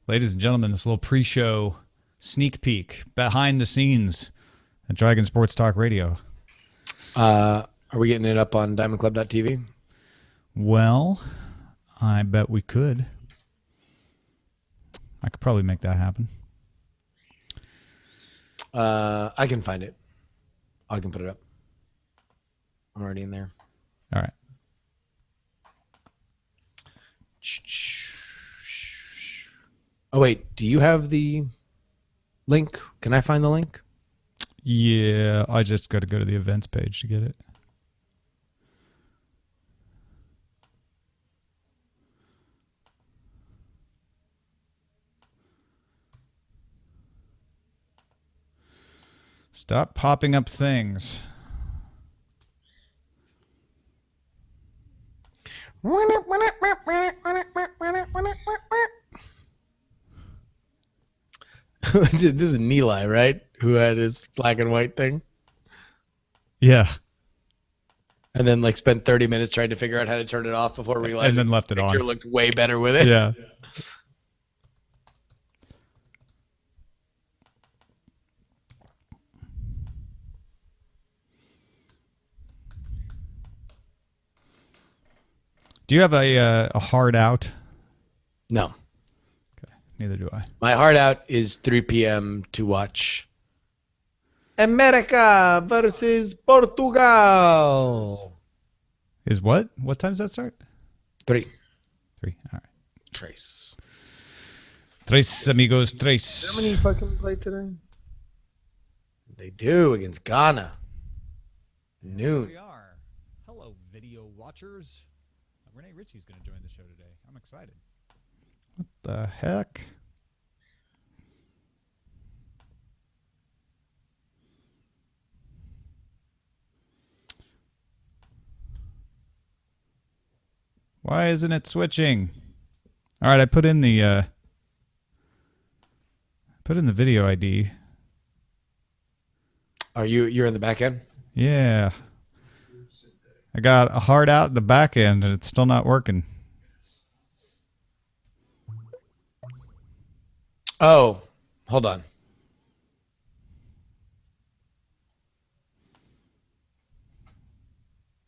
Ladies and gentlemen, this little pre-show sneak peek behind the scenes at Dragon Sports Talk Radio. Are we getting it up on diamondclub.tv? Well, I bet we could. I could probably make that happen. I can find it. I can put it up. I'm already in there. All right. Oh, wait. Do you have the link? Can I find the link? Yeah, I just got to go to the events page to get it. Stop popping up things. This is Neeli, right? Who had his black and white thing? Yeah. And then like spent 30 minutes trying to figure out how to turn it off before realizing and then left it on. The picture looked way better with it. Yeah. Do you have a hard out? No. Okay. Neither do I. My hard out is 3 p.m. to watch America versus Portugal. Is what? What time does that start? 3. 3. All right. Trace. Tres amigos, tres. How many fucking play today? They do against Ghana. Noon. Here we are. Hello, video watchers. Renee Ritchie's going to join the show today. I'm excited. What the heck? Why isn't it switching? All right, I put in the video ID. Are you're in the back end? Yeah. I got a hard out in the back end and it's still not working. Oh, hold on.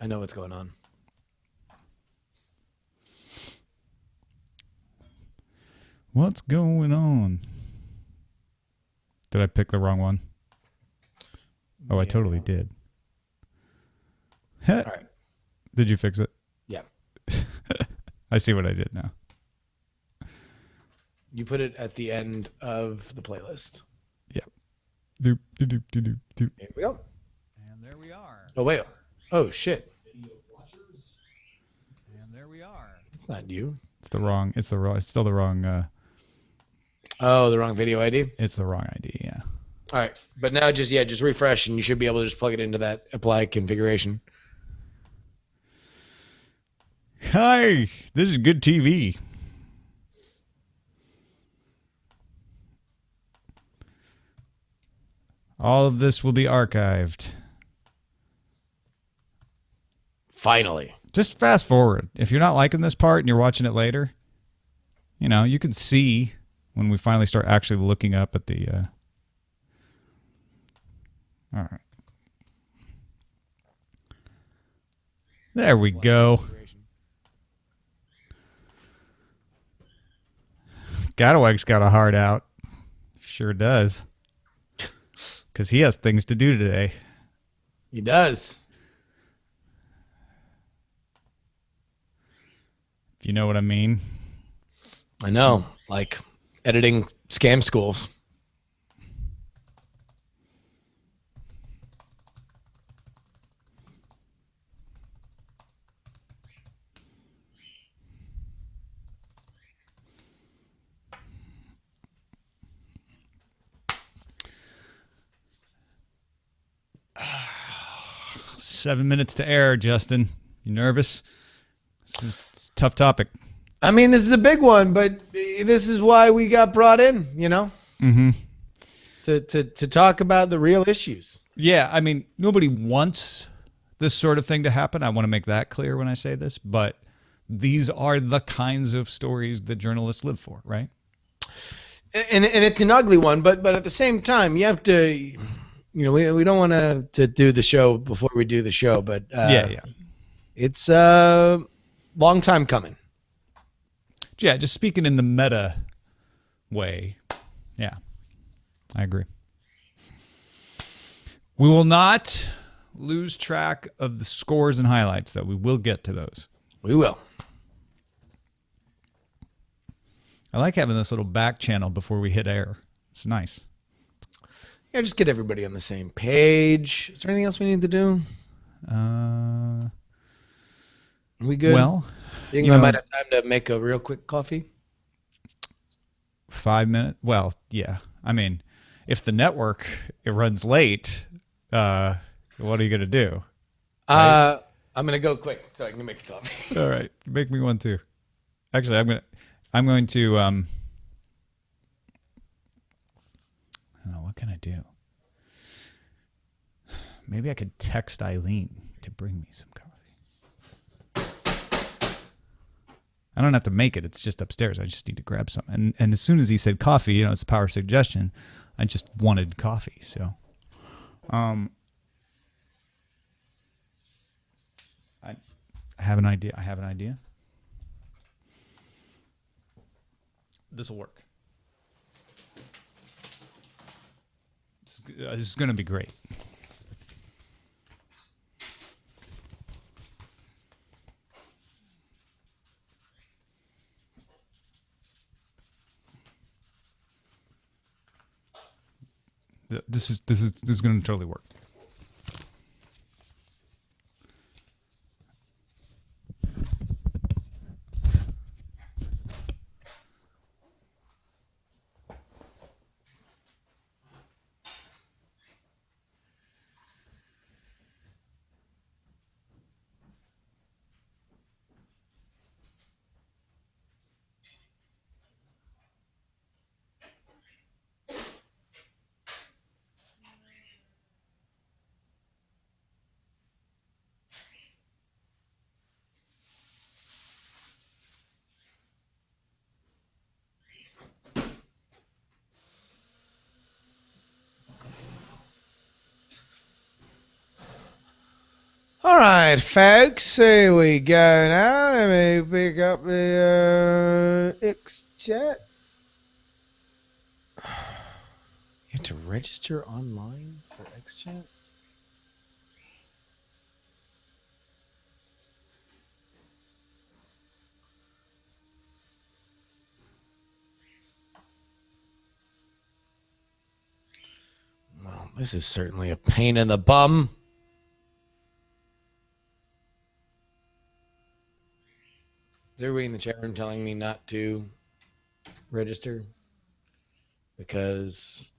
I know what's going on. What's going on? Did I pick the wrong one? Oh, I totally did. All right. Did you fix it? Yeah. I see what I did now. You put it at the end of the playlist. Yep. Doop, doop, doop, doop, doop. Here we go. And there we are. Oh, wait. Oh, shit. Video watchers. And there we are. It's not you. It's the wrong. It's still the wrong. Oh, the wrong video ID? It's the wrong ID, yeah. All right. But now just refresh and you should be able to just plug it into that apply configuration. Hi, this is good TV. All of this will be archived. Finally. Just fast forward. If you're not liking this part and you're watching it later, you know, you can see when we finally start actually looking up at the... All right. There we go. Gadawag's got a heart out. Sure does. Because he has things to do today. He does. If you know what I mean. I know. Like editing scam schools. Seven minutes to air, Justin. You nervous? It's a tough topic. I mean, this is a big one, but this is why we got brought in, you know? Mm-hmm. To talk about the real issues. Yeah, I mean, nobody wants this sort of thing to happen. I want to make that clear when I say this, but these are the kinds of stories that journalists live for, right? And it's an ugly one, but at the same time, you have to, we don't want to do the show before we do the show, but Yeah. it's a long time coming. Yeah, just speaking in the meta way. Yeah, I agree. We will not lose track of the scores and highlights, though. We will get to those. We will. I like having this little back channel before we hit air. It's nice. Yeah, just get everybody on the same page. Is there anything else we need to do? Are we good? Well, you think I might have time to make a real quick coffee? 5 minutes? Well, yeah. I mean, if the network it runs late, what are you going to do? Right? I'm going to go quick so I can make a coffee. All right. Make me one too. Actually, I'm going to what can I do? Maybe I could text Eileen to bring me some coffee. I don't have to make it. It's just upstairs. I just need to grab some. And as soon as he said coffee, it's the power of suggestion. I just wanted coffee. So, I have an idea. This will work. This is going to be great. This is going to totally work. All right, folks, here we go now. Let me pick up the X chat. You have to register online for X chat? Well, this is certainly a pain in the bum. Is everybody in the chat room telling me not to register? Because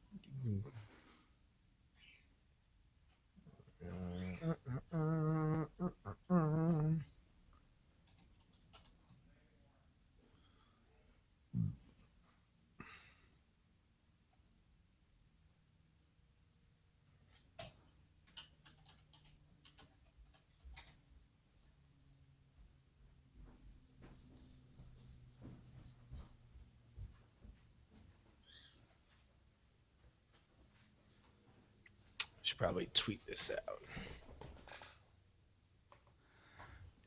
should probably tweet this out.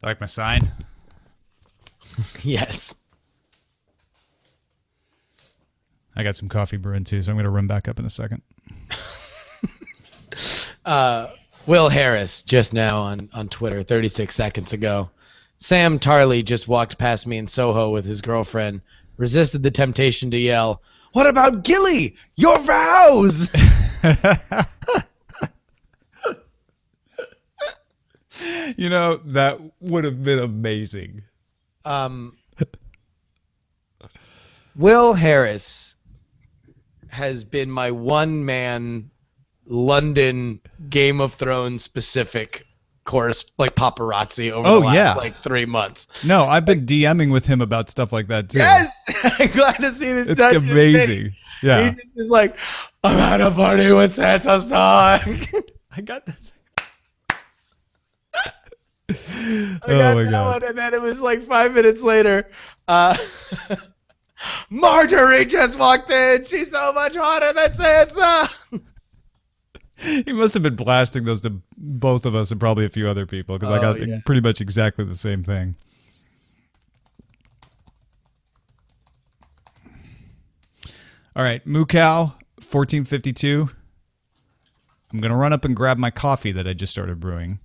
Like my sign? Yes. I got some coffee brewing too, so I'm going to run back up in a second. Will Harris just now on Twitter 36 seconds ago. Sam Tarley just walked past me in Soho with his girlfriend, resisted the temptation to yell, "What about Gilly? Your vows!" That would have been amazing. Will Harris has been my one-man London Game of Thrones specific course, like paparazzi over the last 3 months. No, I've been DMing with him about stuff like that too. Yes, I'm glad to see this. It's amazing. Yeah, he's just like, I'm at a party with Sansa Stark. I got this. I got that one, and then it was like 5 minutes later. Marjorie just walked in. She's so much hotter than Sansa. He must have been blasting those to both of us and probably a few other people because I got pretty much exactly the same thing. All right, Mukau, 1452. I'm going to run up and grab my coffee that I just started brewing.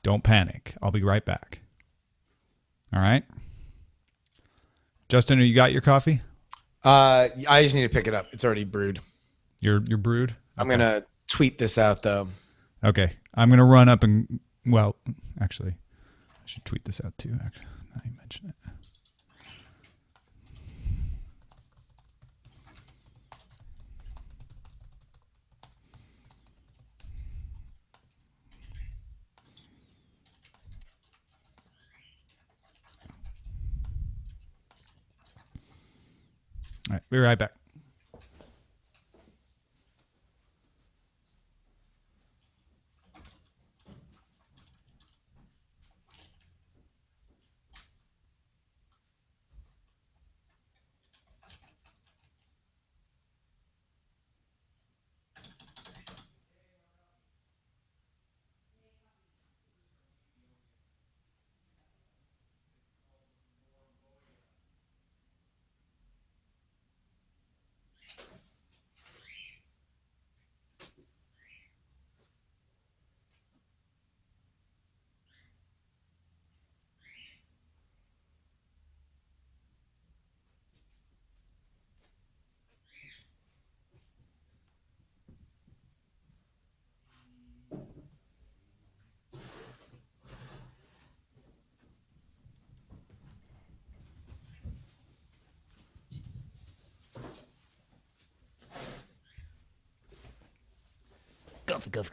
Don't panic. I'll be right back. All right? Justin, you got your coffee? I just need to pick it up. It's already brewed. You're brewed? Okay. I'm going to tweet this out, though. Okay. I'm going to run up and, well, actually, I should tweet this out too, actually, now you mention it. All right, be right back.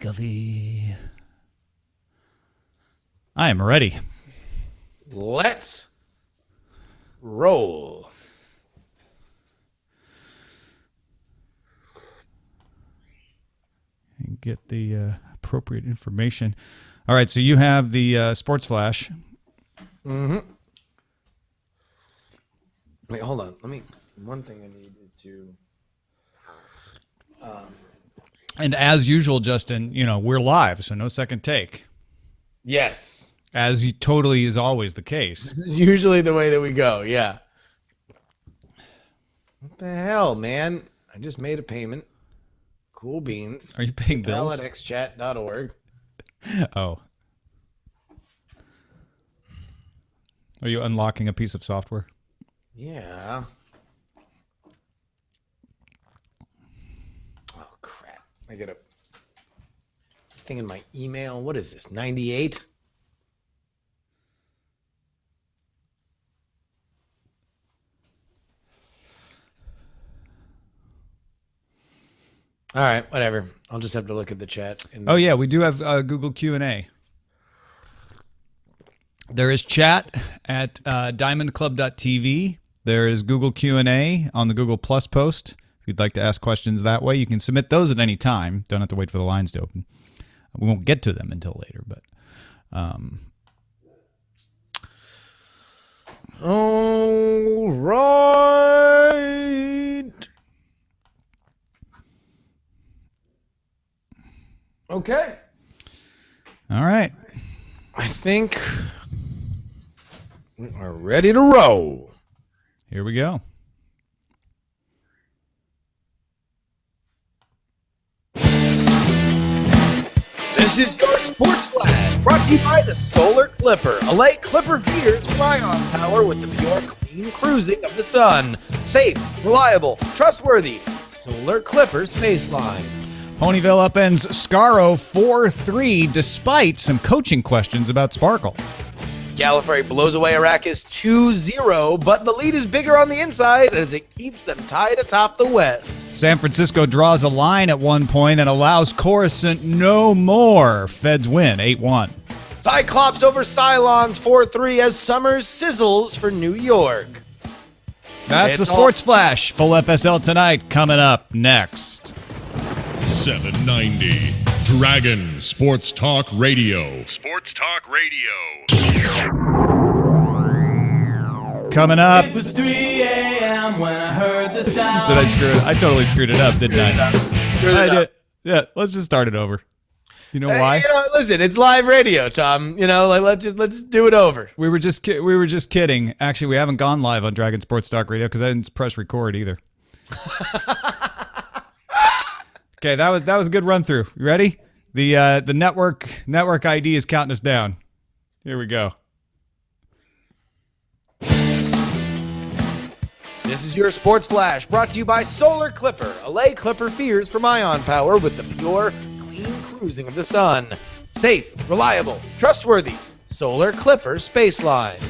Coffee. I am ready. Let's roll. And get the appropriate information. All right, so you have the Sports Flash. Mm-hmm. Wait, hold on. One thing I need is to... And as usual, Justin, we're live, so no second take. Yes. As totally is always the case. This is usually the way that we go, yeah. What the hell, man? I just made a payment. Cool beans. Are you paying bills? at xchat.org. Oh. Are you unlocking a piece of software? Yeah. I get a thing in my email. What is this? 98? All right, whatever. I'll just have to look at the chat. Oh yeah, we do have Google Q&A. There is chat at diamondclub.tv. There is Google Q&A on the Google Plus post. If you'd like to ask questions that way, you can submit those at any time. Don't have to wait for the lines to open. We won't get to them until later, but... All right. Okay. All right. I think we are ready to roll. Here we go. This is your Sports Flash, brought to you by the Solar Clipper. Allay Clipper feeders fly on power with the pure, clean cruising of the sun. Safe, reliable, trustworthy. Solar Clipper space lines. Ponyville upends Scaro 4-3 despite some coaching questions about Sparkle. Gallifrey blows away Arrakis 2-0, but the lead is bigger on the inside as it keeps them tied atop the West. San Francisco draws a line at one point and allows Coruscant no more. Feds win 8-1. Cyclops over Cylons 4-3 as Summers sizzles for New York. That's the Sports Flash. Full FSL Tonight coming up next. 790 Dragon Sports Talk Radio. Sports Talk Radio. Coming up. It was 3 a.m. a.m. when I heard the sound. Did I screw it? I totally screwed it up, didn't I? I did. Yeah, let's just start it over. You know why? Listen, it's live radio, Tom. Let's just do it over. We were just kidding. Actually, we haven't gone live on Dragon Sports Talk Radio because I didn't press record either. Okay, that was a good run through. You ready? The network ID is counting us down. Here we go. This is your Sports Flash, brought to you by Solar Clipper. Allay Clipper fears from ion power with the pure, clean cruising of the sun. Safe, reliable, trustworthy. Solar Clipper Space Lines.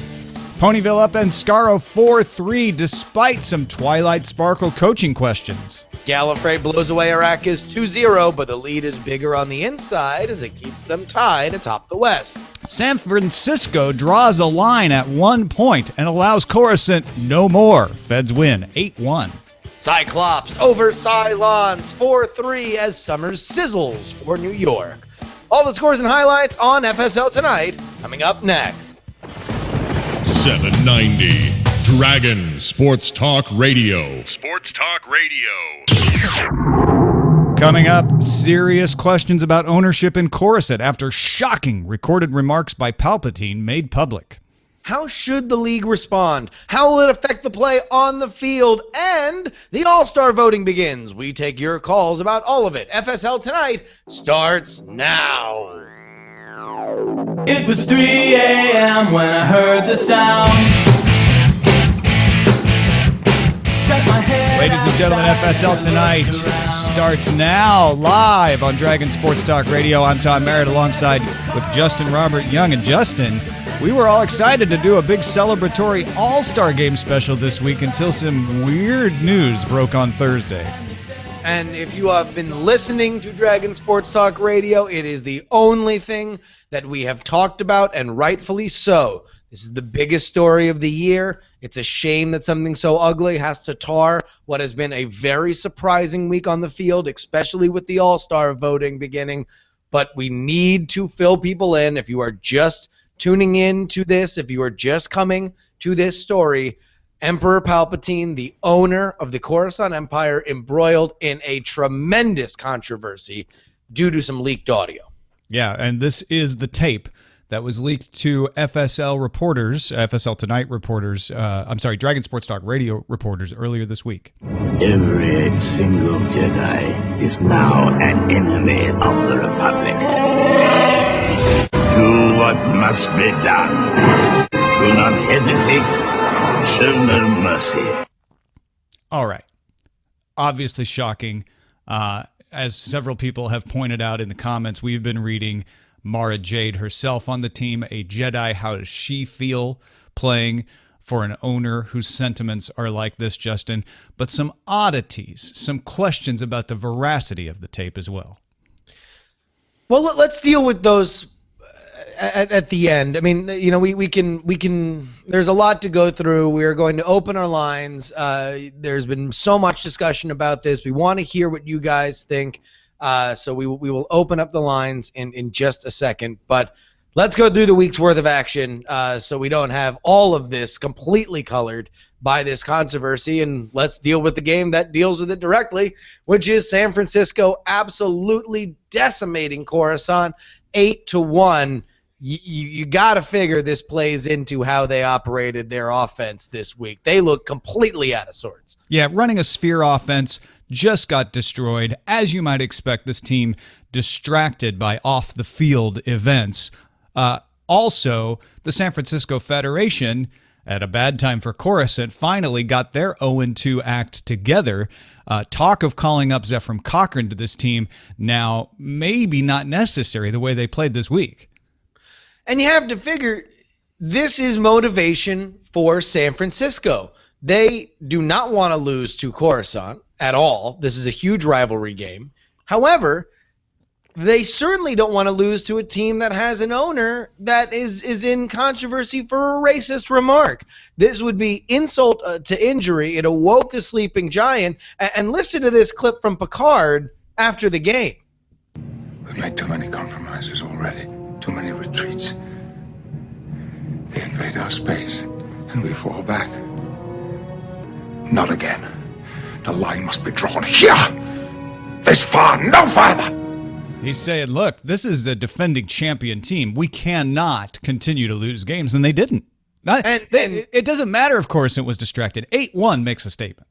Ponyville upends Scaro 4-3 despite some Twilight Sparkle coaching questions. Gallifrey blows away Arrakis 2-0, but the lead is bigger on the inside as it keeps them tied atop the West. San Francisco draws a line at 1 point and allows Coruscant no more. Feds win 8-1. Cyclops over Cylons 4-3 as Summers sizzles for New York. All the scores and highlights on FSL Tonight, coming up next. 790 Dragon Sports Talk Radio. Sports Talk Radio. Coming up, serious questions about ownership in Coruscant after shocking recorded remarks by Palpatine made public. How should the league respond? How will it affect the play on the field? And the All-Star voting begins. We take your calls about all of it. FSL Tonight starts now. It was 3 a.m. when I heard the sound. Ladies and gentlemen, FSL Tonight starts now, live on Dragon Sports Talk Radio. I'm Tom Merritt alongside with Justin Robert Young. And Justin, we were all excited to do a big celebratory All-Star Game special this week until some weird news broke on Thursday. And if you have been listening to Dragon Sports Talk Radio, it is the only thing that we have talked about, and rightfully so. This is the biggest story of the year. It's a shame that something so ugly has to tar what has been a very surprising week on the field, especially with the All-Star voting beginning. But we need to fill people in. If you are just tuning in to this, if you are just coming to this story, Emperor Palpatine, the owner of the Coruscant Empire, embroiled in a tremendous controversy due to some leaked audio. Yeah, and this is the tape that was leaked to FSL reporters, FSL Tonight reporters, Dragon Sports Talk Radio reporters earlier this week. Every single Jedi is now an enemy of the Republic. Do what must be done. Do not hesitate. Show no mercy. All right. Obviously shocking. As several people have pointed out in the comments, we've been reading Mara Jade herself on the team, a Jedi. How does she feel playing for an owner whose sentiments are like this, Justin? But some oddities, some questions about the veracity of the tape as well. Well, let's deal with those at the end. I mean, we can. There's a lot to go through. We are going to open our lines. There's been so much discussion about this. We want to hear what you guys think. So we will open up the lines in just a second. But let's go through the week's worth of action so we don't have all of this completely colored by this controversy. And let's deal with the game that deals with it directly, which is San Francisco absolutely decimating Coruscant 8-1. You got to figure this plays into how they operated their offense this week. They look completely out of sorts. Yeah, running a sphere offense just got destroyed. As you might expect, this team distracted by off-the-field events. Also, the San Francisco Federation, at a bad time for Coruscant, finally got their 0-2 act together. Talk of calling up Zephram Cochrane to this team now maybe not necessary the way they played this week. And you have to figure this is motivation for San Francisco. They do not want to lose to Coruscant at all. This is a huge rivalry game. However, they certainly don't want to lose to a team that has an owner that is in controversy for a racist remark. This would be insult to injury. It awoke the sleeping giant. And listen to this clip from Picard after the game. We've made too many compromises already. Too many retreats. They invade our space, and we fall back. Not again. The line must be drawn here. This far, no farther. He's saying, look, this is the defending champion team. We cannot continue to lose games, and they didn't. It doesn't matter, of course, it was distracted. 8-1 makes a statement.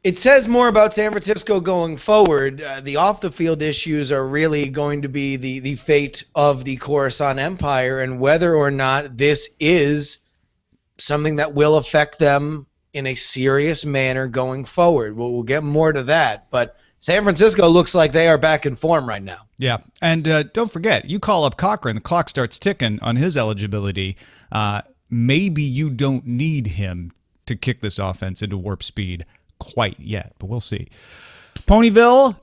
It says more about San Francisco going forward. The off-the-field issues are really going to be the fate of the Coruscant Empire, and whether or not this is something that will affect them in a serious manner going forward. We'll get more to that, but San Francisco looks like they are back in form right now. Yeah, and don't forget, you call up Cochran, the clock starts ticking on his eligibility. Maybe you don't need him to kick this offense into warp speed quite yet, but we'll see. Ponyville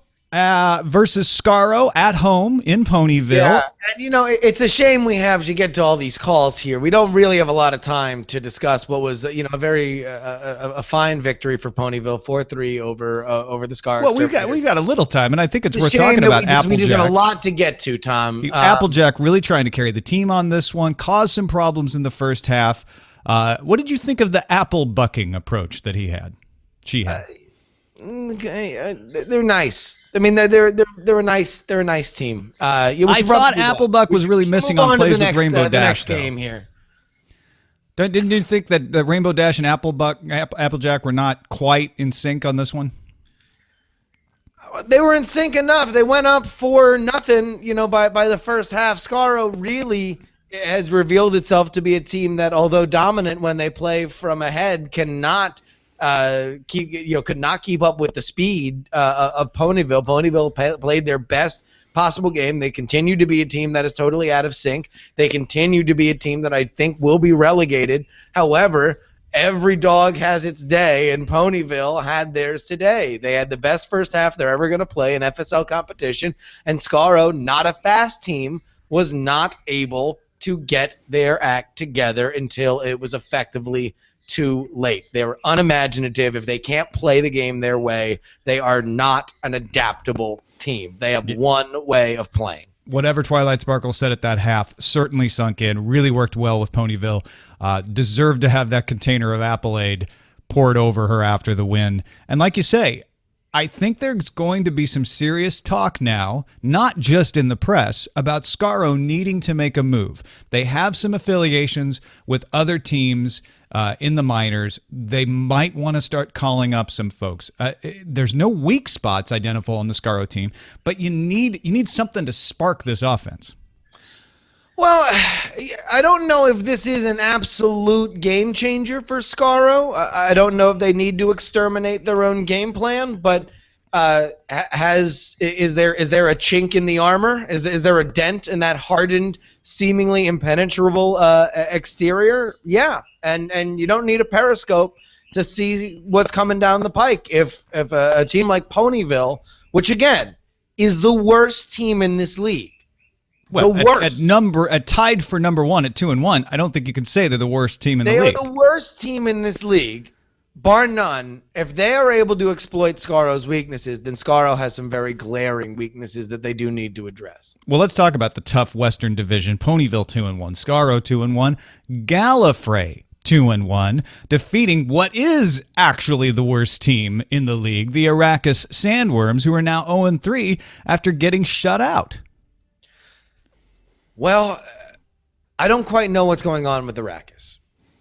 versus Scaro at home in Ponyville. Yeah, and it's a shame we have to get to all these calls here. We don't really have a lot of time to discuss what was a very a fine victory for Ponyville, 4-3 over the Scaro. Well, we've got a little time, and I think it's worth talking about Applejack. We just have a lot to get to, Tom. Applejack really trying to carry the team on this one, caused some problems in the first half. What did you think of the apple bucking approach that he had? She had. Okay, they're nice. I mean, they're a nice team. I thought Applebuck was really missing on plays with Rainbow Dash. Game here. Didn't you think that the Rainbow Dash and Applejack were not quite in sync on this one? They were in sync enough. They went up 4-0. By the first half, Skaro really has revealed itself to be a team that, although dominant when they play from ahead, cannot could not keep up with the speed of Ponyville. Ponyville played their best possible game. They continue to be a team that is totally out of sync. They continue to be a team that I think will be relegated. However, every dog has its day, and Ponyville had theirs today. They had the best first half they're ever going to play in FSL competition, and Scaro, not a fast team, was not able to get their act together until it was effectively too late. They were unimaginative. If they can't play the game their way, they are not an adaptable team. They have one way of playing. Whatever Twilight Sparkle said at that half certainly sunk in, really worked well with Ponyville. Deserved to have that container of Appleade poured over her after the win. And like you say, I think there's going to be some serious talk now, not just in the press, about Scaro needing to make a move. They have some affiliations with other teams in the minors. They might want to start calling up some folks. There's no weak spots identifiable on the Scaro team, but you need something to spark this offense. Well, I don't know if this is an absolute game changer for Scaro. I don't know if they need to exterminate their own game plan, but is there a chink in the armor? Is there a dent in that hardened, seemingly impenetrable exterior? Yeah, and you don't need a periscope to see what's coming down the pike. If a team like Ponyville, which again is the worst team in this league. Well, at tied for number one at 2-1, I don't think you can say they're the worst team in the league. They are the worst team in this league, bar none. If they are able to exploit Scaro's weaknesses, then Scaro has some very glaring weaknesses that they do need to address. Well, let's talk about the tough Western Division. Ponyville 2-1, Scaro 2-1, Gallifrey 2-1, defeating what is actually the worst team in the league, the Arrakis Sandworms, who are now 0-3 after getting shut out. Well, I don't quite know what's going on with Arrakis.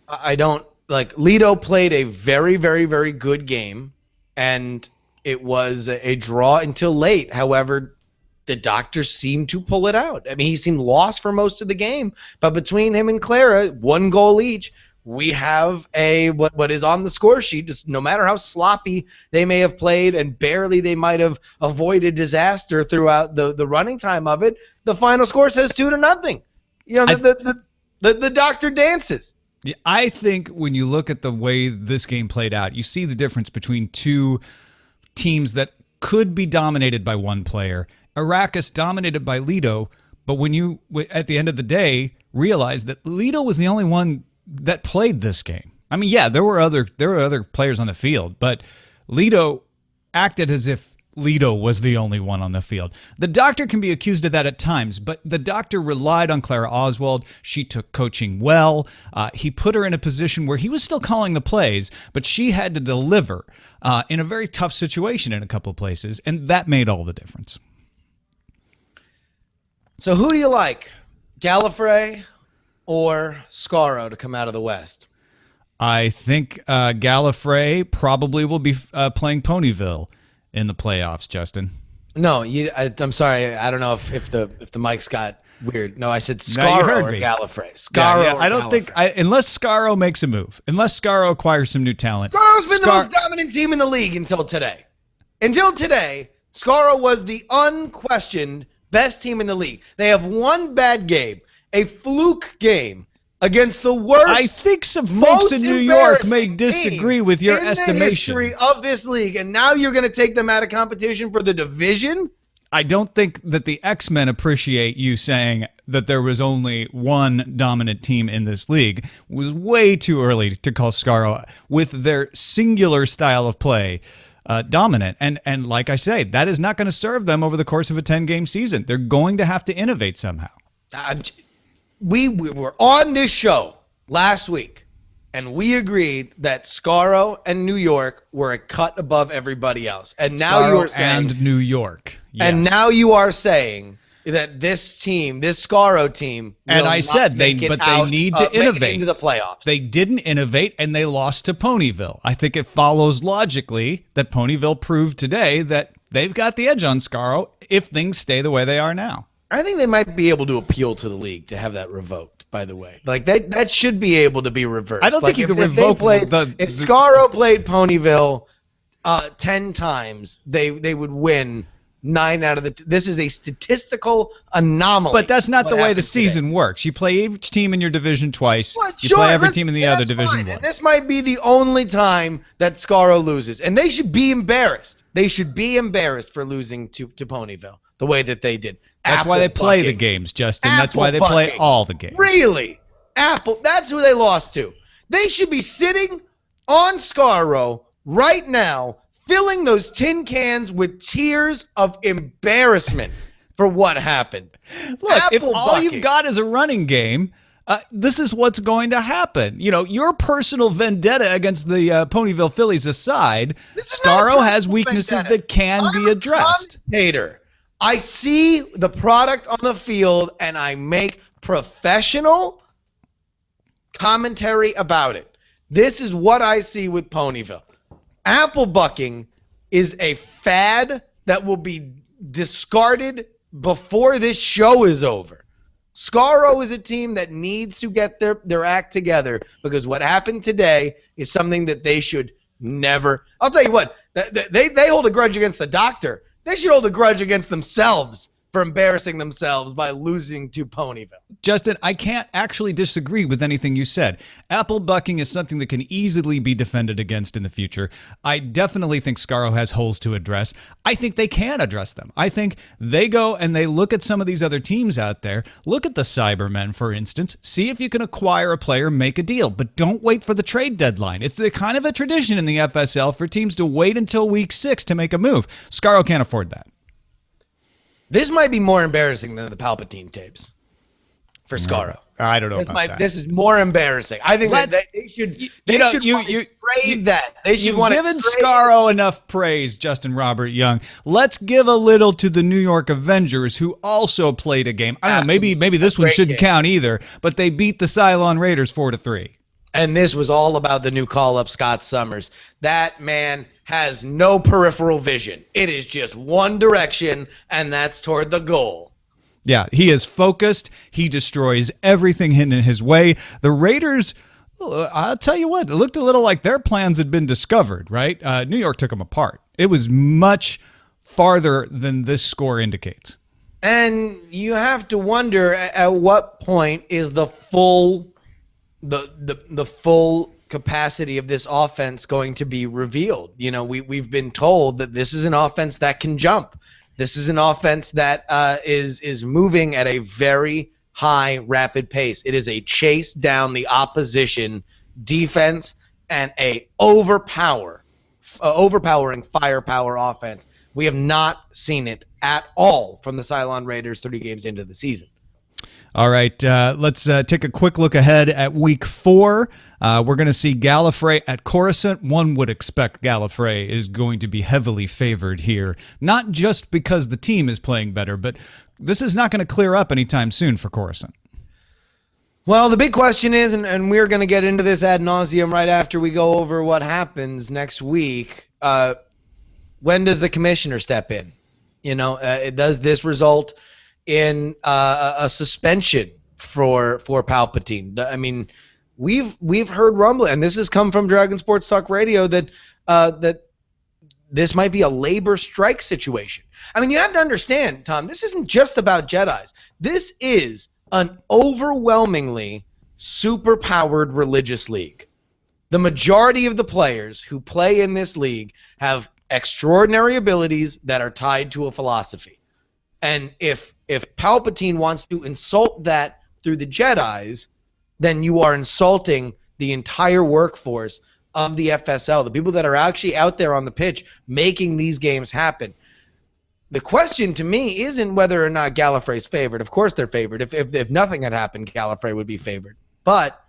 I don't, Lido played a very, very, very good game, and it was a draw until late. However, the doctors seemed to pull it out. I mean, he seemed lost for most of the game, but between him and Clara, 1 goal each, we have what is on the score sheet. Just no matter how sloppy they may have played and barely they might have avoided disaster throughout the running time of it, the final score says 2-0. The doctor dances. Yeah, I think when you look at the way this game played out, you see the difference between two teams that could be dominated by one player. Arrakis dominated by Lido, but when you, at the end of the day, realize that Lido was the only one that played this game. I mean, yeah, there were other players on the field, but Lido acted as if Leto was the only one on the field. The doctor can be accused of that at times, but the doctor relied on Clara Oswald. She took coaching well. He put her in a position where he was still calling the plays, but she had to deliver in a very tough situation in a couple places, and that made all the difference. So who do you like, Gallifrey or Scaro to come out of the West? I think Gallifrey probably will be playing Ponyville in the playoffs, Justin. No, I'm sorry. I don't know if the mics got weird. No, I said No, Scaro you heard or me. Gallifrey. Scaro. Yeah, or I don't think unless Scaro makes a move, unless Scaro acquires some new talent. Scaro's been the most dominant team in the league until today. Until today, Scaro was the unquestioned best team in the league. They have one bad game, a fluke game against the worst. I think some folks in New York may disagree with your in estimation. the history of this league, and now you're going to take them out of competition for the division? I don't think that the X-Men appreciate you saying that there was only one dominant team in this league. It was way too early to call Scaro, with their singular style of play, dominant. And like I say, that is not going to serve them over the course of a 10-game season. They're going to have to innovate somehow. We were on this show last week, and we agreed that Skaro and New York were a cut above everybody else. And now you are saying, and New York. Yes. And now you are saying that this team, this Skaro team, and will I not said they make it but out, they need to make it innovate into the playoffs. They didn't innovate, and they lost to Ponyville. I think it follows logically that Ponyville proved today that they've got the edge on Scaro if things stay the way they are now. I think they might be able to appeal to the league to have that revoked, by the way. Like, that should be able to be reversed. I don't think you can revoke if Scaro played Ponyville 10 times, they would win 9 out of the... This is a statistical anomaly. But that's not the way the season works. You play each team in your division twice. You play every team in the other division once. And this might be the only time that Scaro loses. And they should be embarrassed. They should be embarrassed for losing to Ponyville the way that they did. That's why they play the games, Justin. That's why they play all the games. Really? That's who they lost to. They should be sitting on Scaro right now, filling those tin cans with tears of embarrassment for what happened. Look, if all you've got is a running game, this is what's going to happen. You know, your personal vendetta against the Ponyville Phillies aside, Scaro has weaknesses that can be addressed. I see the product on the field, and I make professional commentary about it. This is what I see with Ponyville. Apple bucking is a fad that will be discarded before this show is over. Scaro is a team that needs to get their act together, because what happened today is something that they should never... I'll tell you what, they hold a grudge against the doctor. They should hold a grudge against themselves for embarrassing themselves by losing to Ponyville. Justin, I can't actually disagree with anything you said. Apple bucking is something that can easily be defended against in the future. I definitely think Scaro has holes to address. I think they can address them. I think they go and they look at some of these other teams out there. Look at the Cybermen, for instance. See if you can acquire a player, make a deal. But don't wait for the trade deadline. It's the kind of a tradition in the FSL for teams to wait until week 6 to make a move. Scaro can't afford that. This might be more embarrassing than the Palpatine tapes for Scaro. I don't know about that. This is more embarrassing. I think that they should trade that. They should want to given Scaro enough praise, Justin Robert Young. Let's give a little to the New York Avengers, who also played a game. I don't know, maybe this one shouldn't count either, but they beat the Cylon Raiders 4-3. And this was all about the new call-up, Scott Summers. That man has no peripheral vision. It is just one direction, and that's toward the goal. Yeah, he is focused. He destroys everything in his way. The Raiders, I'll tell you what, it looked a little like their plans had been discovered, right? New York took them apart. It was much farther than this score indicates. And you have to wonder, at what point is the full capacity of this offense going to be revealed? You know, we've been told that this is an offense that can jump. This is an offense that is moving at a very high, rapid pace. It is a chase down the opposition defense and a overpower overpowering firepower offense. We have not seen it at all from the Cylon Raiders 3 games into the season. All right, let's take a quick look ahead at Week 4. We're going to see Gallifrey at Coruscant. One would expect Gallifrey is going to be heavily favored here, not just because the team is playing better, but this is not going to clear up anytime soon for Coruscant. Well, the big question is, and we're going to get into this ad nauseum right after we go over what happens next week, when does the commissioner step in? Does this result in a suspension for Palpatine? I mean, we've heard rumbling, and this has come from Dragon Sports Talk Radio, that this might be a labor strike situation. I mean, you have to understand, Tom, this isn't just about Jedis. This is an overwhelmingly super-powered religious league. The majority of the players who play in this league have extraordinary abilities that are tied to a philosophy. And if Palpatine wants to insult that through the Jedis, then you are insulting the entire workforce of the FSL, the people that are actually out there on the pitch making these games happen. The question to me isn't whether or not Gallifrey's favored. Of course they're favored. If nothing had happened, Gallifrey would be favored. But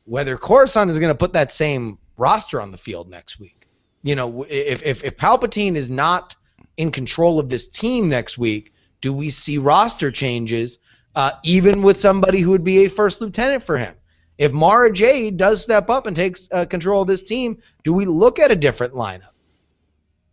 whether Coruscant is going to put that same roster on the field next week. If Palpatine is not in control of this team next week, do we see roster changes, even with somebody who would be a first lieutenant for him? If Mara Jade does step up and takes control of this team, do we look at a different lineup?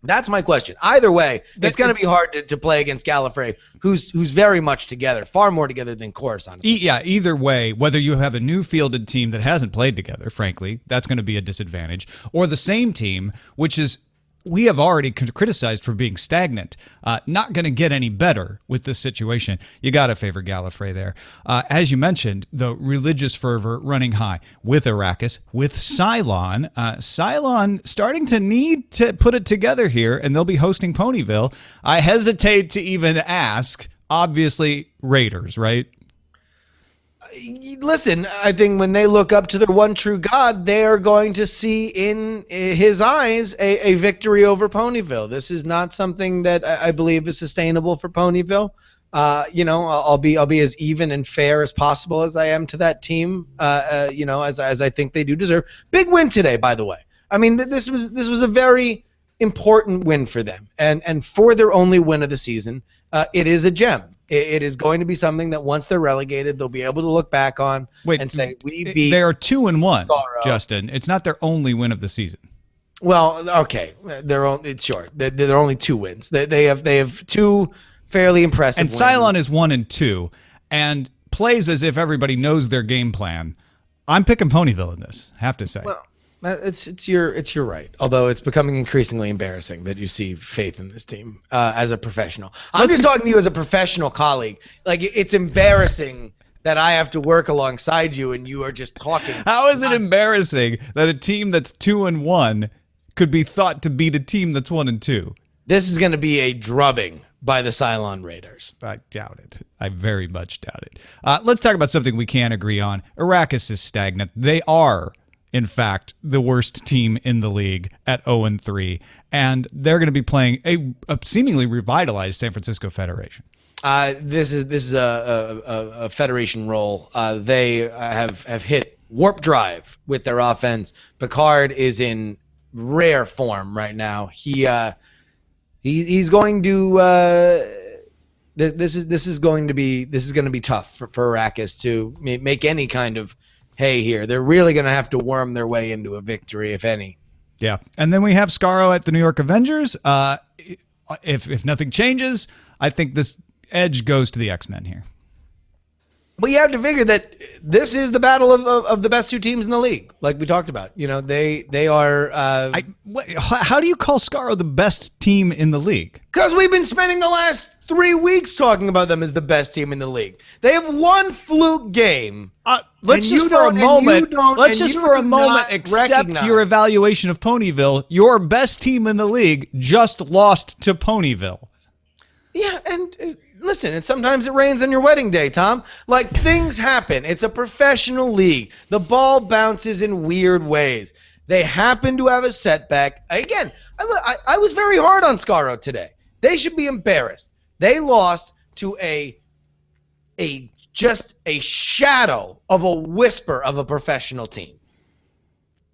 That's my question. Either way, it's going to be hard to play against Gallifrey, who's very much together, far more together than Coruscant. Either way, whether you have a new fielded team that hasn't played together, frankly, that's going to be a disadvantage, or the same team, which is we have already criticized for being stagnant, not going to get any better with this situation. You got to favor Gallifrey there. As you mentioned, the religious fervor running high with Arrakis, with Cylon. Cylon starting to need to put it together here, and they'll be hosting Ponyville. I hesitate to even ask, obviously, Raiders, right? Listen, I think when they look up to their one true God, they are going to see in his eyes a victory over Ponyville. This is not something that I believe is sustainable for Ponyville. I'll be as even and fair as possible as I am to that team. As I think they do deserve. Big win today, by the way. I mean, this was a very important win for them, and for their only win of the season, it is a gem. It is going to be something that once they're relegated, they'll be able to look back on and say, "We beat." They are 2-1, Skaro. Justin. It's not their only win of the season. Well, okay, they're only 2 wins. They have 2 fairly impressive. And wins. Cylon is 1-2, and plays as if everybody knows their game plan. I'm picking Ponyville in this. Have to say. Well, it's your right. Although it's becoming increasingly embarrassing that you see faith in this team as a professional. I'm just talking to you as a professional colleague. Like, it's embarrassing that I have to work alongside you and you are just talking. How is it embarrassing that a team that's 2-1 could be thought to beat a team that's 1-2? This is going to be a drubbing by the Cylon Raiders. I doubt it. I very much doubt it. Let's talk about something we can agree on. Arrakis is stagnant. They are, in fact, the worst team in the league at 0-3, and they're going to be playing a seemingly revitalized San Francisco Federation. This is a Federation role. They have hit warp drive with their offense. Picard is in rare form right now. He's going to. This is going to be tough for Arrakis to make any kind of hay here. They're really going to have to worm their way into a victory, if any. Yeah, and then we have Scaro at the New York Avengers. If nothing changes, I think this edge goes to the X-Men here. But you have to figure that this is the battle of the best 2 teams in the league, like we talked about. They are. How do you call Scaro the best team in the league? Because we've been spending the last 3 weeks talking about them as the best team in the league. They have one fluke game. Let's just for a moment accept your evaluation of Ponyville. Your best team in the league just lost to Ponyville. Yeah, and listen, and sometimes it rains on your wedding day, Tom. Like, things happen. It's a professional league. The ball bounces in weird ways. They happen to have a setback. Again, I was very hard on Skaro today. They should be embarrassed. They lost to just a shadow of a whisper of a professional team.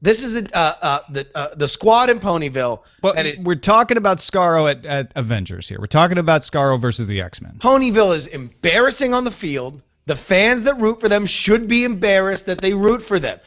This is the squad in Ponyville. But we're talking about Scaro at Avengers here. We're talking about Scaro versus the X-Men. Ponyville is embarrassing on the field. The fans that root for them should be embarrassed that they root for them.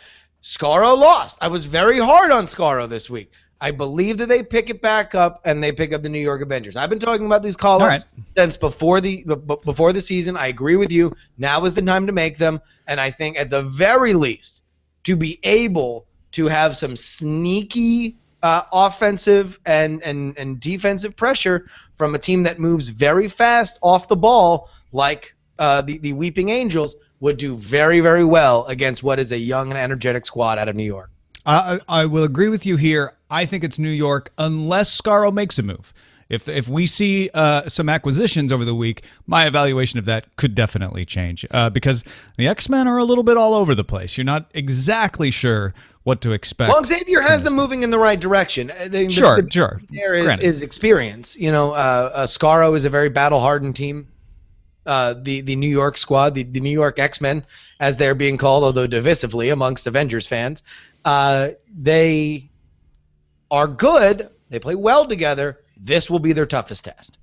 Scaro lost. I was very hard on Scaro this week. I believe that they pick it back up and they pick up the New York Avengers. I've been talking about these call-ups since before the season. I agree with you. Now is the time to make them. And I think at the very least, to be able to have some sneaky offensive and defensive pressure from a team that moves very fast off the ball, like the Weeping Angels, would do very, very well against what is a young and energetic squad out of New York. I will agree with you here. I think it's New York unless Scaro makes a move. If we see some acquisitions over the week, my evaluation of that could definitely change because the X-Men are a little bit all over the place. You're not exactly sure what to expect. Well, Xavier has them moving in the right direction. Sure. There is experience. You know, Scaro is a very battle-hardened team. The New York squad, the New York X-Men, as they're being called, although divisively amongst Avengers fans, they are good. They play well together. This will be their toughest test.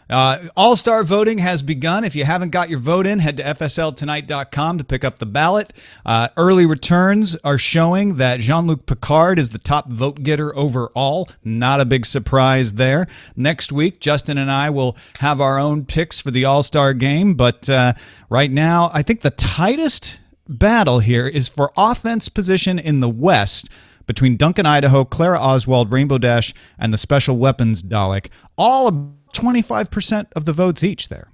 All-Star voting has begun. If you haven't got your vote in, head to FSLTonight.com to pick up the ballot. Early returns are showing that Jean-Luc Picard is the top vote getter overall. Not a big surprise there. Next week, Justin and I will have our own picks for the All-Star game, but right now, I think the tightest battle here is for offense position in the West between Duncan Idaho, Clara Oswald, Rainbow Dash, and the Special Weapons Dalek. All 25% of the votes each there.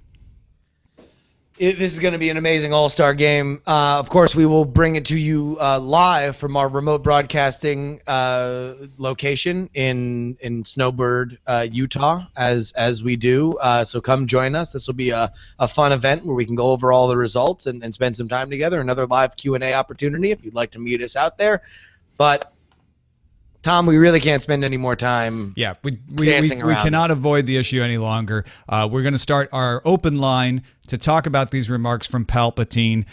This is going to be an amazing all-star game. Of course, we will bring it to you live from our remote broadcasting location in Snowbird, Utah, as we do. So come join us. This will be a fun event where we can go over all the results and spend some time together. Another live Q&A opportunity if you'd like to meet us out there. But Tom, we really can't spend any more time. Yeah, we cannot avoid the issue any longer. We're going to start our open line to talk about these remarks from Palpatine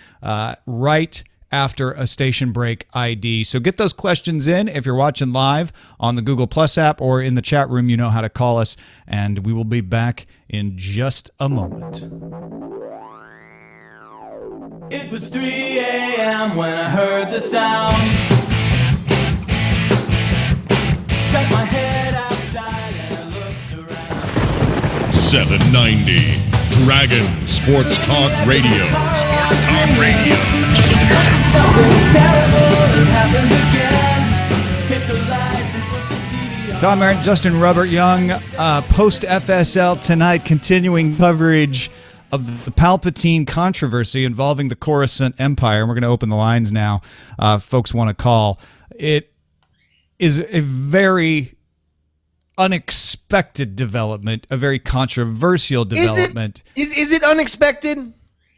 right after a station break ID. So get those questions in. If you're watching live on the Google Plus app or in the chat room, you know how to call us, and we will be back in just a moment. It was 3 a.m. when I heard the sound. Stuck my head outside and I looked around. 790 Dragon Sports Talk Radio. Sports Talk Radio. Something terrible happened again. Hit the lights and put the TV on. Tom Merritt, Justin Robert Young, post FSL Tonight, continuing coverage of the Palpatine controversy involving the Coruscant Empire. We're going to open the lines now. Folks want to call. It is a very unexpected development, a very controversial development. Is it unexpected?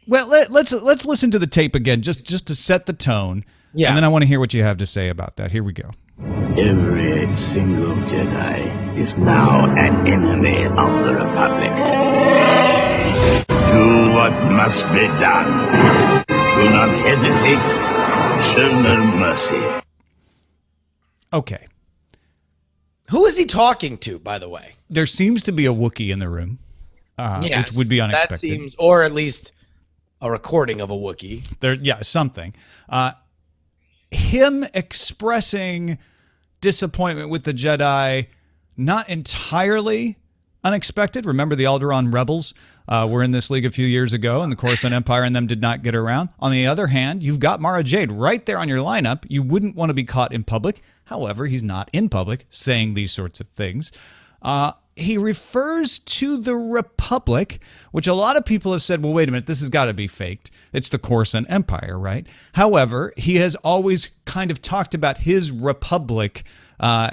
Well, let's listen to the tape again, just to set the tone. Yeah. And then I want to hear what you have to say about that. Here we go. Every single Jedi is now an enemy of the Republic. Do what must be done. Do not hesitate. Show no mercy. Okay. Who is he talking to, by the way? There seems to be a Wookiee in the room, which would be unexpected. That seems, or at least a recording of a Wookiee. Something. Him expressing disappointment with the Jedi, not entirely unexpected. Remember, the Alderaan rebels were in this league a few years ago, and the Coruscant Empire and them did not get around. On the other hand, you've got Mara Jade right there on your lineup. You wouldn't want to be caught in public. However, he's not in public saying these sorts of things. He refers to the Republic, which a lot of people have said, well, wait a minute, this has got to be faked. It's the Coruscant Empire, right? However, he has always kind of talked about his Republic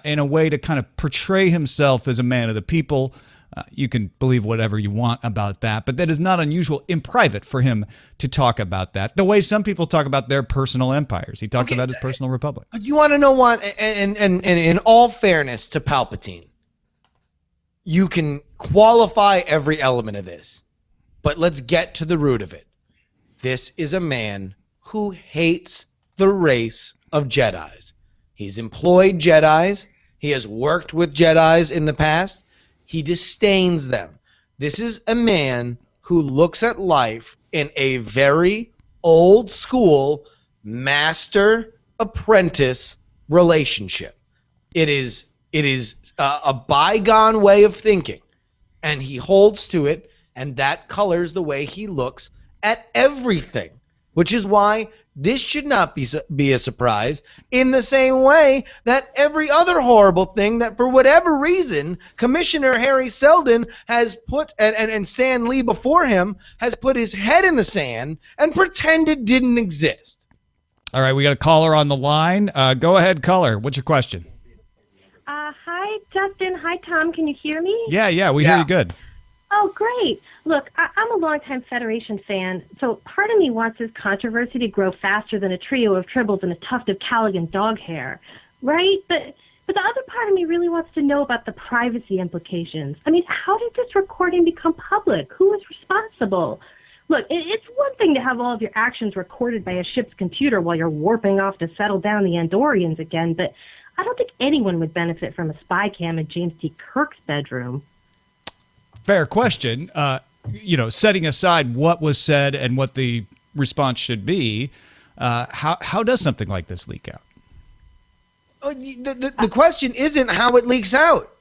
in a way to kind of portray himself as a man of the people, You can believe whatever you want about that, but that is not unusual in private for him to talk about that. The way some people talk about their personal empires. He talks about his personal republic. But you want to know what? And in all fairness to Palpatine, you can qualify every element of this, but let's get to the root of it. This is a man who hates the race of Jedis. He's employed Jedis. He has worked with Jedis in the past. He disdains them. This is a man who looks at life in a very old school master-apprentice relationship. It is a bygone way of thinking, and he holds to it, and that colors the way he looks at everything, which is why this should not be a surprise, in the same way that every other horrible thing that for whatever reason Commissioner Harry Seldon has put, and Stan Lee before him, has put his head in the sand and pretended didn't exist. All right, we got a caller on the line. Go ahead, caller. What's your question? Hi, Justin. Hi, Tom. Can you hear me? Yeah, we hear you good. Oh, great. Look, I'm a longtime Federation fan, so part of me wants this controversy to grow faster than a trio of tribbles and a tuft of Callaghan dog hair, right? But the other part of me really wants to know about the privacy implications. I mean, how did this recording become public? Who is responsible? Look, it's one thing to have all of your actions recorded by a ship's computer while you're warping off to settle down the Andorians again, but I don't think anyone would benefit from a spy cam in James T. Kirk's bedroom. Fair question. Setting aside what was said and what the response should be, how does something like this leak out? The question isn't how it leaks out.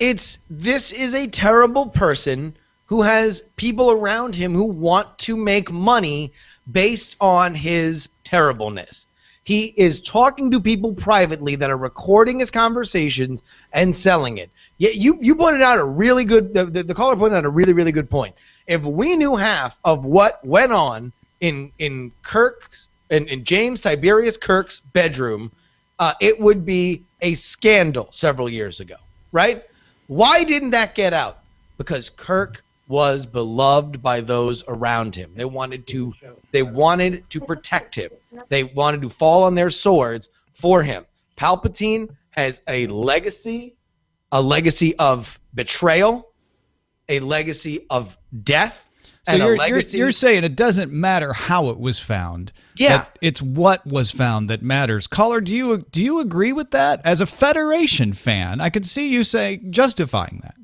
This is a terrible person who has people around him who want to make money based on his terribleness. He is talking to people privately that are recording his conversations and selling it. Yeah, you pointed out a really good, the caller pointed out a really, really good point. If we knew half of what went on in James Tiberius Kirk's bedroom, it would be a scandal several years ago, right? Why didn't that get out? Because Kirk was beloved by those around him. They wanted to protect him. They wanted to fall on their swords for him. Palpatine has a legacy of betrayal, a legacy of death, so you're saying it doesn't matter how it was found. Yeah, that it's what was found that matters. Caller, do you agree with that? As a Federation fan, I could see you justifying that.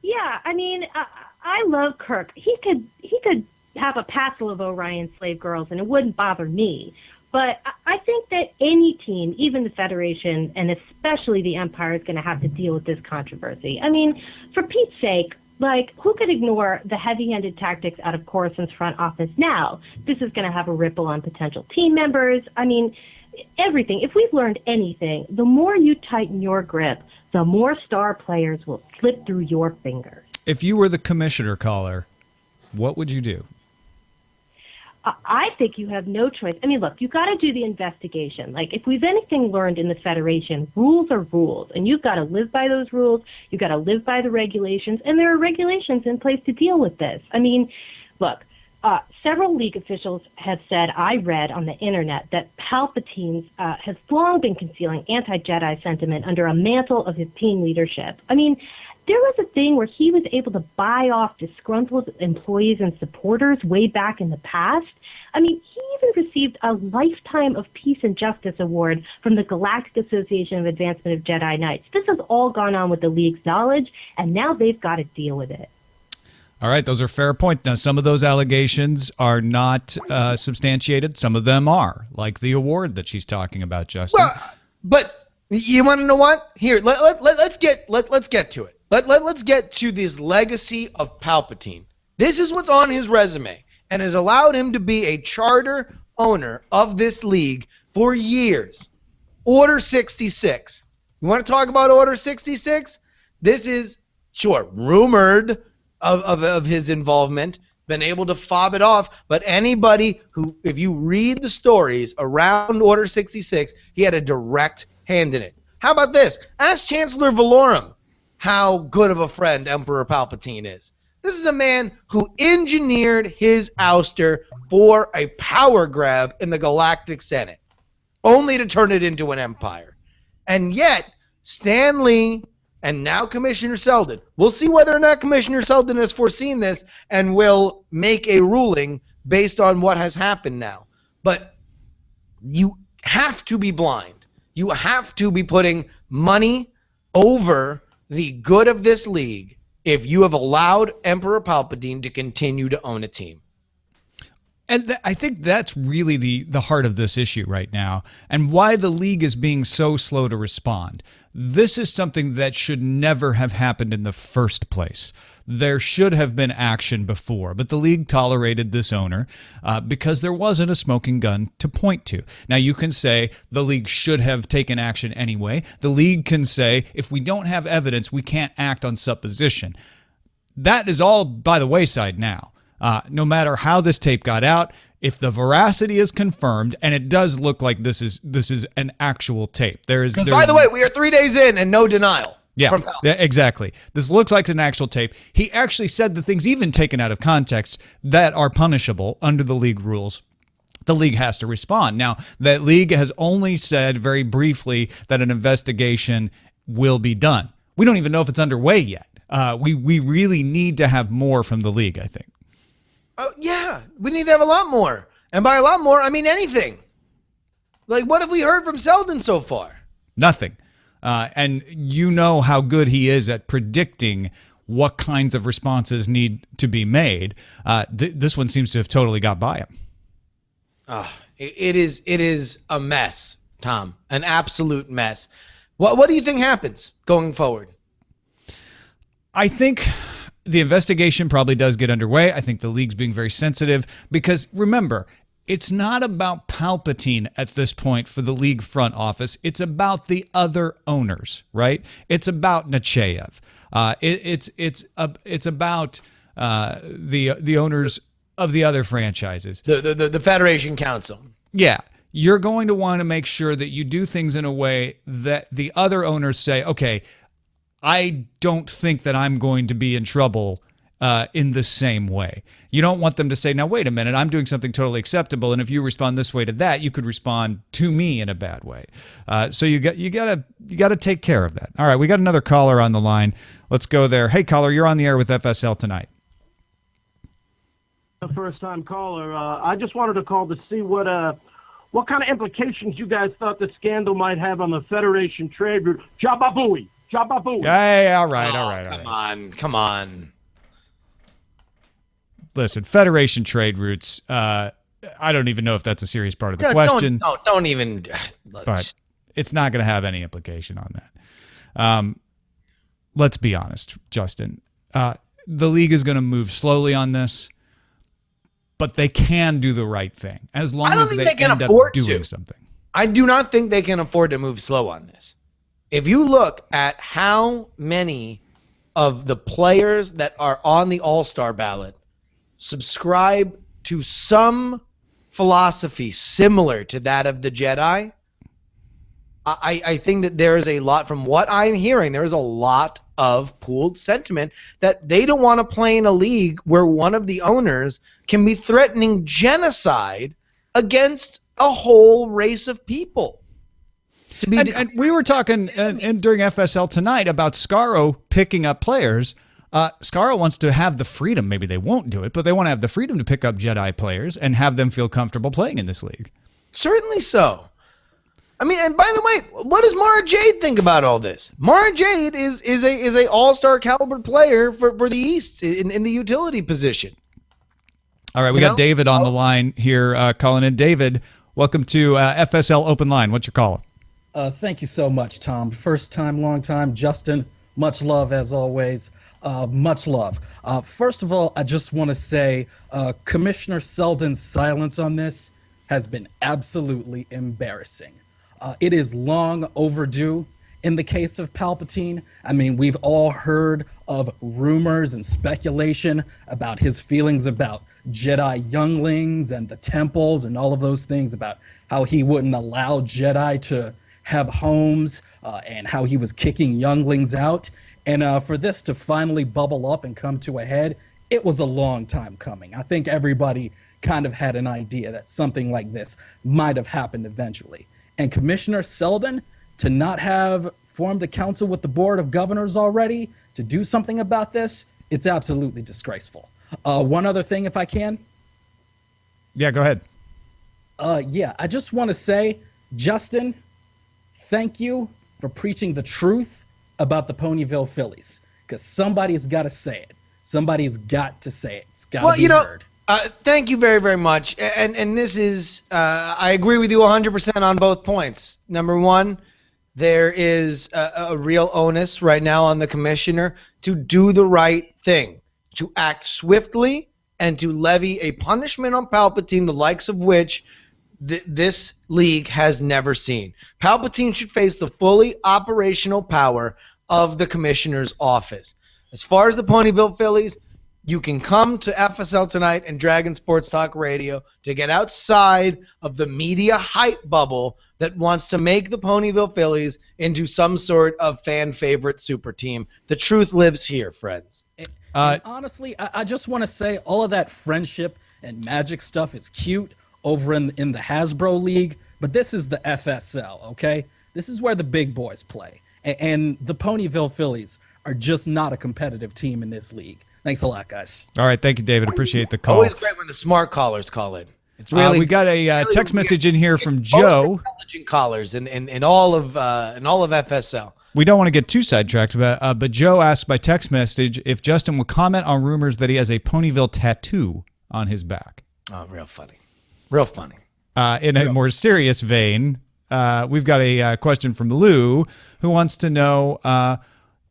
Yeah, I mean, I love Kirk. He could have a passel of Orion slave girls, and it wouldn't bother me. But I think that any team, even the Federation, and especially the Empire, is going to have to deal with this controversy. I mean, for Pete's sake, who could ignore the heavy-handed tactics out of Coruscant's front office now? This is going to have a ripple on potential team members. I mean, everything. If we've learned anything, the more you tighten your grip, the more star players will slip through your fingers. If you were the commissioner, caller, what would you do? I think you have no choice. I mean, look, you got to do the investigation. If we've anything learned in the Federation, rules are rules, and you've got to live by those rules. You've got to live by the regulations, and there are regulations in place to deal with this. I mean, look, several League officials have said, I read on the internet, that Palpatine has long been concealing anti-Jedi sentiment under a mantle of his team leadership. I mean, there was a thing where he was able to buy off disgruntled employees and supporters way back in the past. I mean, he even received a Lifetime of Peace and Justice Award from the Galactic Association of Advancement of Jedi Knights. This has all gone on with the League's knowledge, and now they've got to deal with it. All right, those are fair points. Now, some of those allegations are not substantiated. Some of them are, like the award that she's talking about, Justin. Well, but you want to know what? Here, let's get to it. Let's get to this legacy of Palpatine. This is what's on his resume and has allowed him to be a charter owner of this league for years. Order 66. You want to talk about Order 66? This is, sure, rumored of his involvement, been able to fob it off, but anybody who, if you read the stories around Order 66, he had a direct hand in it. How about this? Ask Chancellor Valorum. how good of a friend Emperor Palpatine is. This is a man who engineered his ouster for a power grab in the Galactic Senate, only to turn it into an empire. And yet, Stan Lee and now Commissioner Selden, we'll see whether or not Commissioner Selden has foreseen this and will make a ruling based on what has happened now. But you have to be blind. You have to be putting money over the good of this league if you have allowed Emperor Palpatine to continue to own a team. And I think that's really the heart of this issue right now, and why the league is being so slow to respond. This is something that should never have happened in the first place. There should have been action before, but the league tolerated this owner because there wasn't a smoking gun to point to. Now, you can say the league should have taken action anyway. The league can say, if we don't have evidence, we can't act on supposition. That is all by the wayside now. No matter how this tape got out, if the veracity is confirmed, and it does look like this is an actual tape. There's by the way, we are 3 days in and no denial. Yeah, exactly. This looks like an actual tape. He actually said the things, even taken out of context, that are punishable under the league rules. The league has to respond. Now, that league has only said very briefly that an investigation will be done. We don't even know if it's underway yet. We really need to have more from the league, I think. Oh, yeah, we need to have a lot more. And by a lot more, I mean anything. Like, what have we heard from Selden so far? Nothing. And you know how good he is at predicting what kinds of responses need to be made. This one seems to have totally got by him. It is a mess, Tom. An absolute mess. What do you think happens going forward? I think the investigation probably does get underway. I think the league's being very sensitive because, remember, it's not about Palpatine at this point for the league front office. It's about the other owners, right? It's about Nechayev. It's about the owners of the other franchises. The Federation Council. Yeah. You're going to want to make sure that you do things in a way that the other owners say, okay, I don't think that I'm going to be in trouble in the same way. You don't want them to say, now, wait a minute, I'm doing something totally acceptable, and if you respond this way to that, you could respond to me in a bad way. So you got to take care of that. All right, we got another caller on the line. Let's go there. Hey, caller, you're on the air with FSL Tonight. A first-time caller. I just wanted to call to see what kind of implications you guys thought the scandal might have on the Federation trade route. Jabba-booey. Jabba-booey. Hey, all right. Come on. Listen, Federation trade routes, I don't even know if that's a serious part of the question. Don't even. But it's not going to have any implication on that. Let's be honest, Justin. The league is going to move slowly on this, but they can do the right thing as long as they end up doing something. I do not think they can afford to move slow on this. If you look at how many of the players that are on the All-Star ballot subscribe to some philosophy similar to that of the Jedi, I think that there is a lot, from what I'm hearing, there is a lot of pooled sentiment that they don't want to play in a league where one of the owners can be threatening genocide against a whole race of people. And we were talking during FSL Tonight about Scaro picking up players. Scaro wants to have the freedom. Maybe they won't do it, but they want to have the freedom to pick up Jedi players and have them feel comfortable playing in this league. Certainly so. I mean, and by the way, what does Mara Jade think about all this? Mara Jade is a all-star caliber player for the East in the utility position. All right, we got David on the line here calling in. David, welcome to FSL Open Line. What's your call? Thank you so much, Tom. First time, long time. Justin, much love as always. Much love. First of all, I just want to say Commissioner Selden's silence on this has been absolutely embarrassing. It is long overdue in the case of Palpatine. I mean, we've all heard of rumors and speculation about his feelings about Jedi younglings and the temples and all of those things, about how he wouldn't allow Jedi to have homes and how he was kicking younglings out. And for this to finally bubble up and come to a head, it was a long time coming. I think everybody kind of had an idea that something like this might have happened eventually. And Commissioner Selden, to not have formed a council with the Board of Governors already to do something about this, it's absolutely disgraceful. One other thing, if I can. Yeah, go ahead. Yeah, I just want to say, Justin, thank you for preaching the truth about the Ponyville Phillies, because somebody's got to say it. Somebody's got to say it. It's got to be heard. Thank you very, very much. And this is, I agree with you 100% on both points. Number one, there is a real onus right now on the commissioner to do the right thing, to act swiftly and to levy a punishment on Palpatine, the likes of which this league has never seen. Palpatine should face the fully operational power of the commissioner's office. As far as the Ponyville Phillies, you can come to FSL Tonight and Dragon Sports Talk Radio to get outside of the media hype bubble that wants to make the Ponyville Phillies into some sort of fan favorite super team. The truth lives here, friends. And honestly, I just want to say all of that friendship and magic stuff is cute over in the Hasbro League, but this is the FSL, okay? This is where the big boys play. And the Ponyville Phillies are just not a competitive team in this league. Thanks a lot, guys. All right, thank you, David. Appreciate the call. Always great when the smart callers call in. It's really we got a text message in here from Joe. Most intelligent callers in all of FSL. We don't want to get too sidetracked, but Joe asked by text message if Justin will comment on rumors that he has a Ponyville tattoo on his back. Oh, real funny. Real funny. In a more serious vein, we've got a question from Lou, who wants to know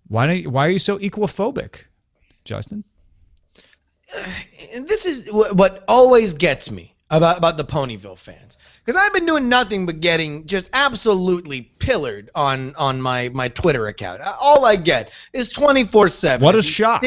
why are you so equophobic, Justin? And this is what always gets me about the Ponyville fans, because I've been doing nothing but getting just absolutely pillared on my Twitter account. All I get is 24/7. What a shock!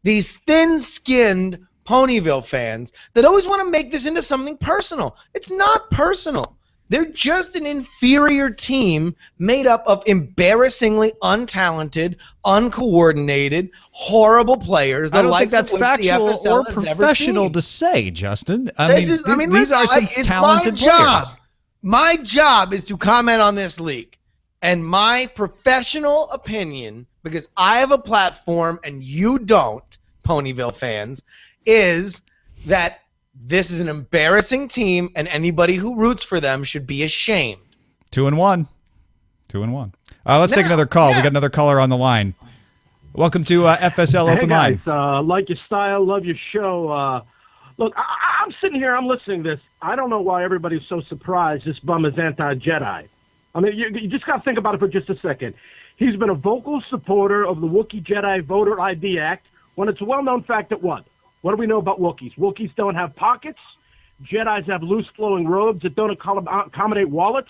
These thin-skinned Ponyville fans that always want to make this into something personal. It's not personal. They're just an inferior team made up of embarrassingly untalented, uncoordinated, horrible players. I don't think that's factual or professional to say, Justin. These are some talented players. My job is to comment on this league. And my professional opinion, because I have a platform and you don't, Ponyville fans, is that this is an embarrassing team, and anybody who roots for them should be ashamed. 2-1. 2-1. Let's take another call. We got another caller on the line. Welcome to FSL Open Line. Hey guys, like your style, love your show. Look, I'm sitting here, I'm listening to this. I don't know why everybody's so surprised this bum is anti-Jedi. I mean, you just got to think about it for just a second. He's been a vocal supporter of the Wookiee Jedi Voter ID Act when it's a well-known fact that what? What do we know about Wookiees? Wookiees don't have pockets. Jedis have loose flowing robes that don't accommodate wallets,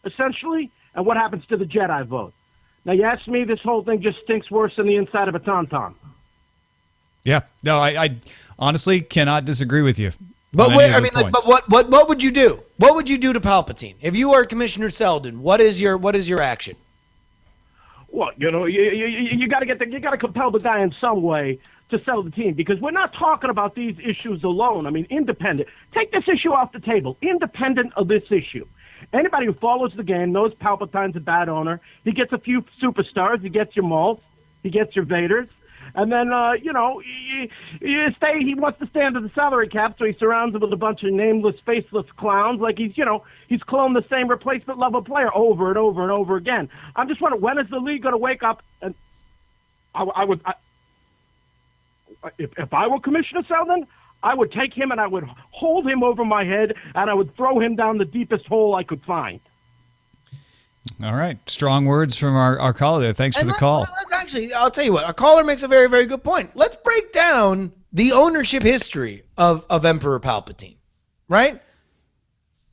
essentially. And what happens to the Jedi vote? Now, you ask me, this whole thing just stinks worse than the inside of a tauntaun. Yeah. No, I honestly cannot disagree with you. But what would you do? What would you do to Palpatine? If you are Commissioner Selden, what is your action? Well, you got to compel the guy in some way to sell the team, because we're not talking about these issues alone. I mean, independent. Take this issue off the table. Independent of this issue. Anybody who follows the game knows Palpatine's a bad owner. He gets a few superstars. He gets your Maults. He gets your Vaders. And then, he wants to stay under the salary cap, so he surrounds him with a bunch of nameless, faceless clowns, like he's cloned the same replacement level player over and over and over again. I'm just wondering, when is the league going to wake up? And if I were Commissioner Selden, I would take him and I would hold him over my head and I would throw him down the deepest hole I could find. All right. Strong words from our caller there. Thanks for the call. Actually, I'll tell you what. Our caller makes a very, very good point. Let's break down the ownership history of Emperor Palpatine, right?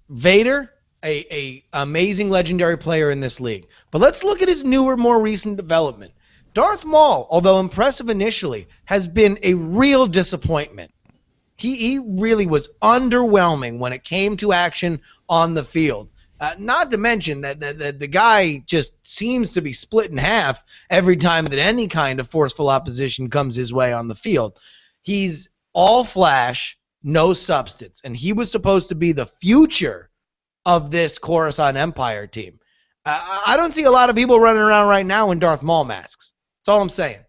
Vader, a amazing legendary player in this league. But let's look at his newer, more recent development. Darth Maul, although impressive initially, has been a real disappointment. He really was underwhelming when it came to action on the field. Not to mention that the guy just seems to be split in half every time that any kind of forceful opposition comes his way on the field. He's all flash, no substance, and he was supposed to be the future of this Coruscant Empire team. I don't see a lot of people running around right now in Darth Maul masks. That's all I'm saying.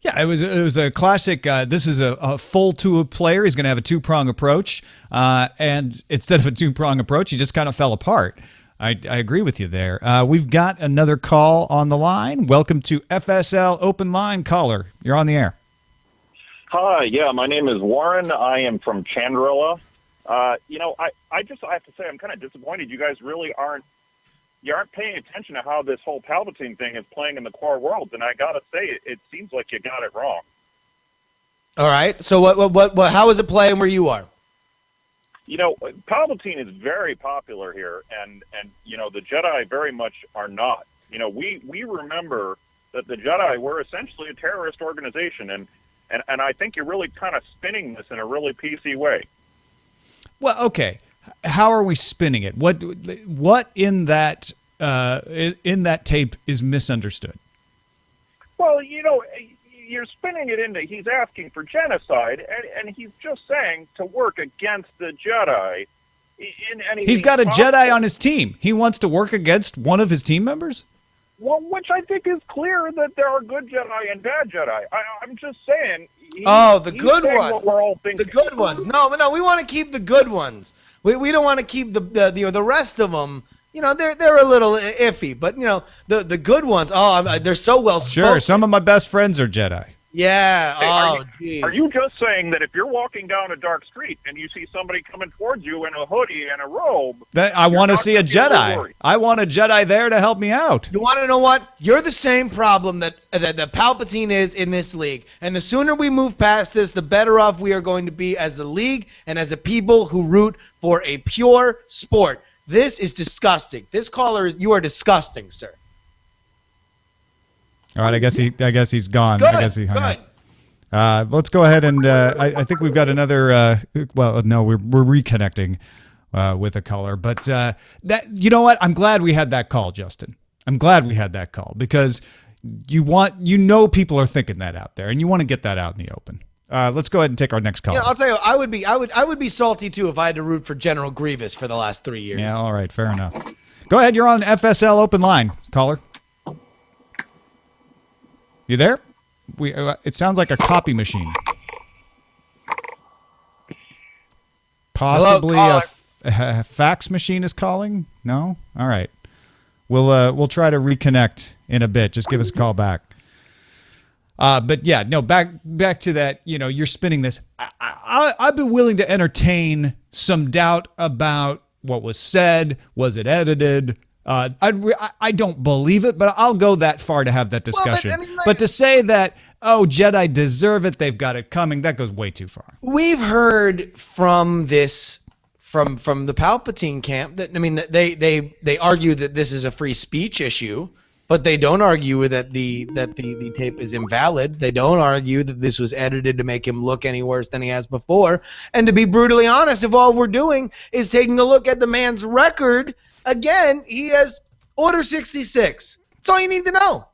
Yeah, it was a classic. This is a full two player. He's going to have a two-prong approach, and instead of a two-prong approach, he just kind of fell apart. I agree with you there. We've got another call on the line. Welcome to FSL Open Line, caller. You're on the air. Hi, yeah, my name is Warren. I am from Chandrilla. I have to say I'm kind of disappointed. You guys really aren't paying attention to how this whole Palpatine thing is playing in the core worlds, and I gotta say, it seems like you got it wrong. All right. So what? How is it playing where you are? Palpatine is very popular here, and the Jedi very much are not. We remember that the Jedi were essentially a terrorist organization, and I think you're really kind of spinning this in a really PC way. Well, okay. How are we spinning it? What in that tape is misunderstood? Well, you're spinning it into he's asking for genocide, and he's just saying to work against the Jedi in anything. He's got a possible. Jedi on his team. He wants to work against one of his team members? Well, which I think is clear that there are good Jedi and bad Jedi. I'm just saying. The good ones. What we're all thinking. The good ones. No, we want to keep the good ones. We don't want to keep the rest of them. They're a little iffy, but the good ones. They're so well spoken. Sure, some of my best friends are Jedi. Yeah. Hey, are you just saying that if you're walking down a dark street and you see somebody coming towards you in a hoodie and a robe, that I want to see a Jedi? I want a Jedi there to help me out. You want to know what? You're the same problem that Palpatine is in this league. And the sooner we move past this, the better off we are going to be as a league and as a people who root for a pure sport. This is disgusting. This caller, you are disgusting, sir. All right, I guess he's gone. Good, I guess he hung up. Let's go ahead and I think we've got another. No, we're reconnecting with a caller. But that, you know what? I'm glad we had that call, Justin. I'm glad we had that call because people are thinking that out there, and you want to get that out in the open. Let's go ahead and take our next call. I'll tell you, I would be salty too if I had to root for General Grievous for the last 3 years. Yeah, all right, fair enough. Go ahead, you're on FSL Open Line, caller. You there? It sounds like a copy machine. Possibly a fax machine is calling? No? All right. We'll try to reconnect in a bit. Just give us a call back. But yeah, no, back to that, you're spinning this. I've been willing to entertain some doubt about what was said. Was it edited? I don't believe it, but I'll go that far to have that discussion. But to say that, Jedi deserve it, they've got it coming, that goes way too far. We've heard from this, from the Palpatine camp that they argue that this is a free speech issue, but they don't argue that the tape is invalid. They don't argue that this was edited to make him look any worse than he has before. And to be brutally honest, if all we're doing is taking a look at the man's record, again, he has Order 66. That's all you need to know.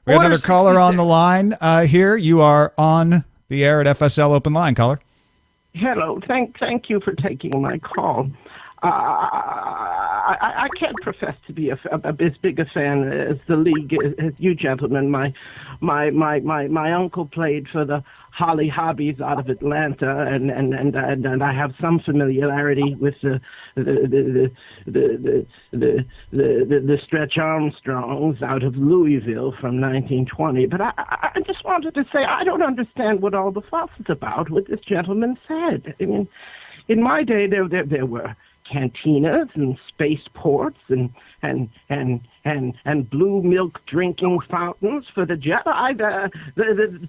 We have another caller on the line here. You are on the air at FSL Open Line, caller. Hello. Thank you for taking my call. I can't profess to be as big a fan as the league as you gentlemen. My uncle played for the Holly Hobbies out of Atlanta, and I have some familiarity with the Stretch Armstrongs out of Louisville from 1920. But I just wanted to say I don't understand what all the fuss is about. What this gentleman said. I mean, in my day there were cantinas and spaceports and blue milk drinking fountains for the Jedi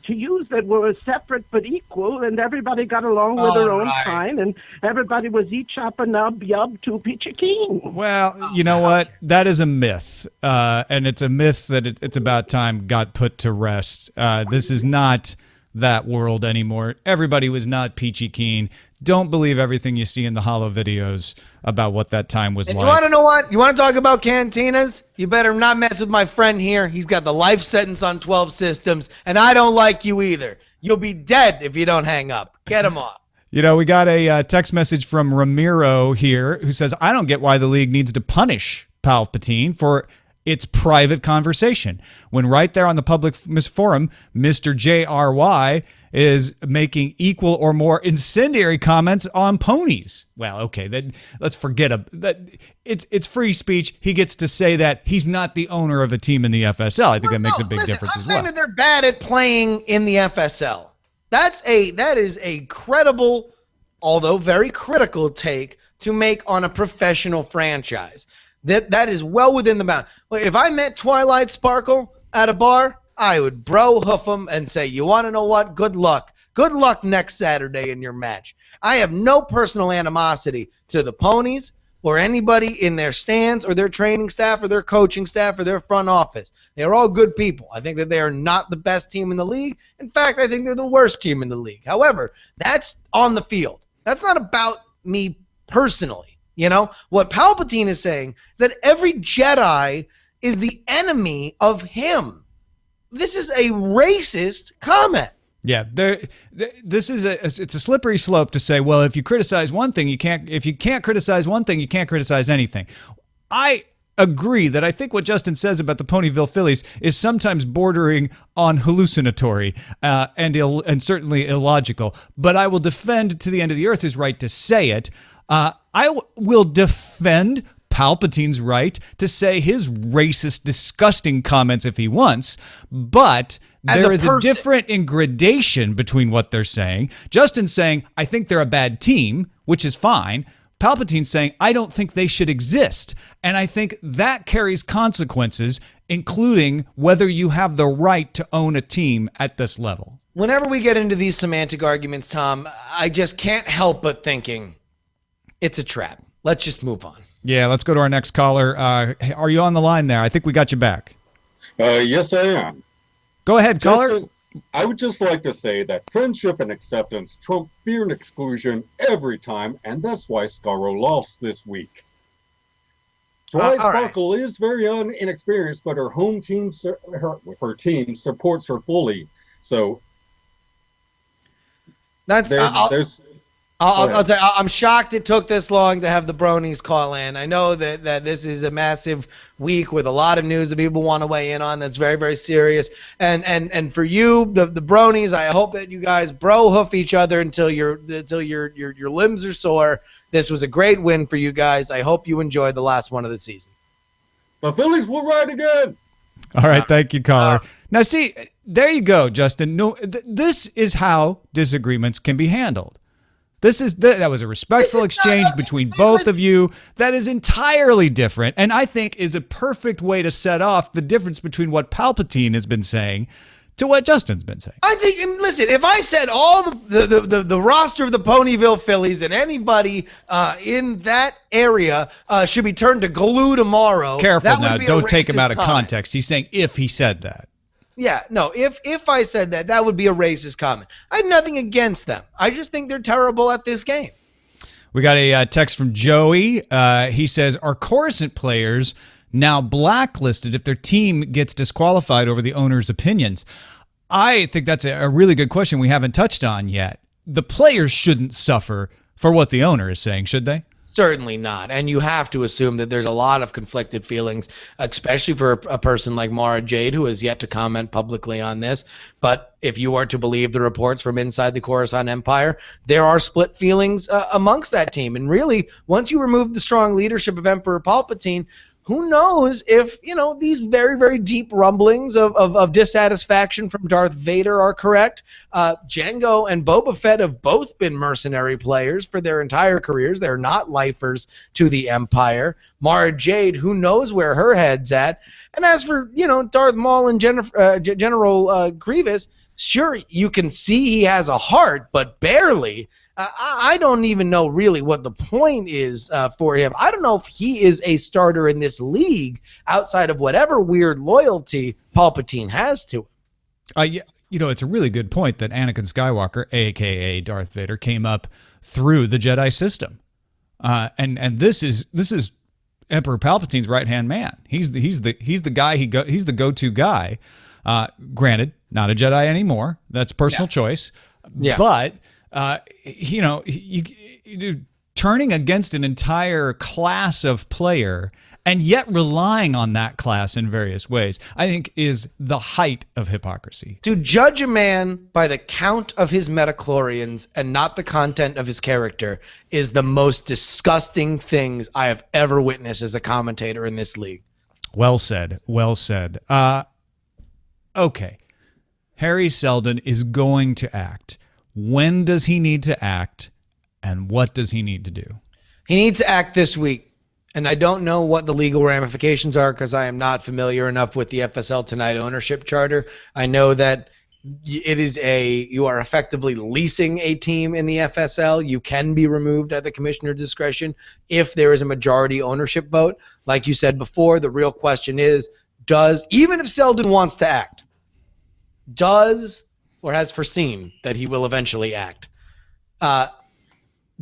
to use that were separate but equal, and everybody got along with their own kind, and everybody was each up a nub yub to pitchakeen. Well, you know what? That is a myth, and it's a myth that it's about time got put to rest. This is not that world anymore. Everybody was not peachy keen. Don't believe everything you see in the holo videos about what that time was And like. you want to know what? You want to talk about cantinas? You better not mess with my friend here. He's got the life sentence on 12 systems, and I don't like you either. You'll be dead if you don't hang up. Get him off. You know, we got a text message from Ramiro here who says, I don't get why the league needs to punish Palpatine for its private conversation, when right there on the public forum, Mr. JRY is making equal or more incendiary comments on ponies. Well, okay, then let's forget that. It's free speech. He gets to say that. He's not the owner of a team in the FSL. I think that makes a big difference as well. I'm saying that they're bad at playing in the FSL. That is a credible, although very critical take to make on a professional franchise. That is well within the bound. If I met Twilight Sparkle at a bar, I would bro hoof him and say, you want to know what? Good luck. Good luck next Saturday in your match. I have no personal animosity to the ponies or anybody in their stands or their training staff or their coaching staff or their front office. They're all good people. I think that they are not the best team in the league. In fact, I think they're the worst team in the league. However, that's on the field. That's not about me personally. You know, what Palpatine is saying is that every Jedi is the enemy of him. This is a racist comment. Yeah, this is it's a slippery slope to say, well, if you criticize one thing, if you can't criticize one thing, you can't criticize anything. I agree that I think what Justin says about the Ponyville Phillies is sometimes bordering on hallucinatory and certainly illogical, but I will defend to the end of the earth his right to say it. I will defend Palpatine's right to say his racist, disgusting comments if he wants, but there is a different gradation between what they're saying. Justin's saying, I think they're a bad team, which is fine. Palpatine's saying, I don't think they should exist. And I think that carries consequences, including whether you have the right to own a team at this level. Whenever we get into these semantic arguments, Tom, I just can't help but thinking, it's a trap. Let's just move on. Yeah, let's go to our next caller. Are you on the line there? I think we got you back. Yes, I am. Go ahead, caller. Justin, I would just like to say that friendship and acceptance trump fear and exclusion every time, and that's why Scaro lost this week. Twilight Sparkle is very inexperienced, but her home team, her team supports her fully. So that's I'll tell you, I'm shocked it took this long to have the bronies call in. I know that this is a massive week with a lot of news that people want to weigh in on. That's very, very serious. And for you, the bronies, I hope that you guys bro hoof each other until your limbs are sore. This was a great win for you guys. I hope you enjoyed the last one of the season. The Phillies will ride again. All right, thank you, caller. Now, see, there you go, Justin. No, this is how disagreements can be handled. That was a respectful exchange between both of you. That is entirely different, and I think is a perfect way to set off the difference between what Palpatine has been saying to what Justin's been saying. I think, listen, if I said all the roster of the Ponyville Phillies and anybody in that area should be turned to glue tomorrow. Careful now, don't take him out of context. He's saying if he said that. Yeah, no, if I said that, that would be a racist comment. I have nothing against them. I just think they're terrible at this game. We got a text from Joey. He says, are Coruscant players now blacklisted if their team gets disqualified over the owner's opinions? I think that's a really good question we haven't touched on yet. The players shouldn't suffer for what the owner is saying, should they? Certainly not. And you have to assume that there's a lot of conflicted feelings, especially for a person like Mara Jade, who has yet to comment publicly on this. But if you are to believe the reports from inside the Coruscant Empire, there are split feelings amongst that team. And really, once you remove the strong leadership of Emperor Palpatine, who knows if, these very, very deep rumblings of dissatisfaction from Darth Vader are correct. Jango and Boba Fett have both been mercenary players for their entire careers. They're not lifers to the Empire. Mara Jade, who knows where her head's at. And as for, Darth Maul and General Grievous, sure, you can see he has a heart, but barely. I don't even know really what the point is for him. I don't know if he is a starter in this league outside of whatever weird loyalty Palpatine has to him. it's a really good point that Anakin Skywalker, aka Darth Vader, came up through the Jedi system, and this is Emperor Palpatine's right hand man. He's the guy. He's the go-to guy. Granted, not a Jedi anymore. That's personal choice. Yeah. But turning against an entire class of player and yet relying on that class in various ways, I think is the height of hypocrisy. To judge a man by the count of his metachlorians and not the content of his character is the most disgusting things I have ever witnessed as a commentator in this league. Well said. Well said. Okay. Harry Seldon is going to act. When does he need to act, and what does he need to do? He needs to act this week. And I don't know what the legal ramifications are because I am not familiar enough with the FSL Tonight ownership charter. I know that you are effectively leasing a team in the FSL. You can be removed at the commissioner's discretion if there is a majority ownership vote. Like you said before, the real question is, even if Seldon wants to act, or has foreseen that he will eventually act,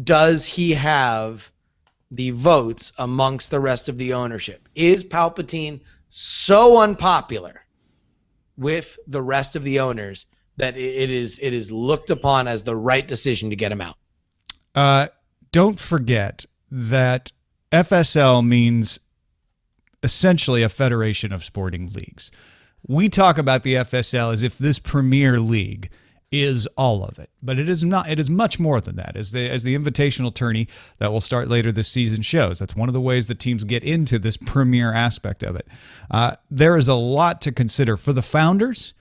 does he have the votes amongst the rest of the ownership? Is Palpatine so unpopular with the rest of the owners that it is looked upon as the right decision to get him out? Don't forget that FSL means essentially a federation of sporting leagues. We talk about the FSL as if this Premier League is all of it, but it is not. It is much more than that. As the invitational tourney that will start later this season shows, that's one of the ways that teams get into this premier aspect of it. There is a lot to consider for the founders,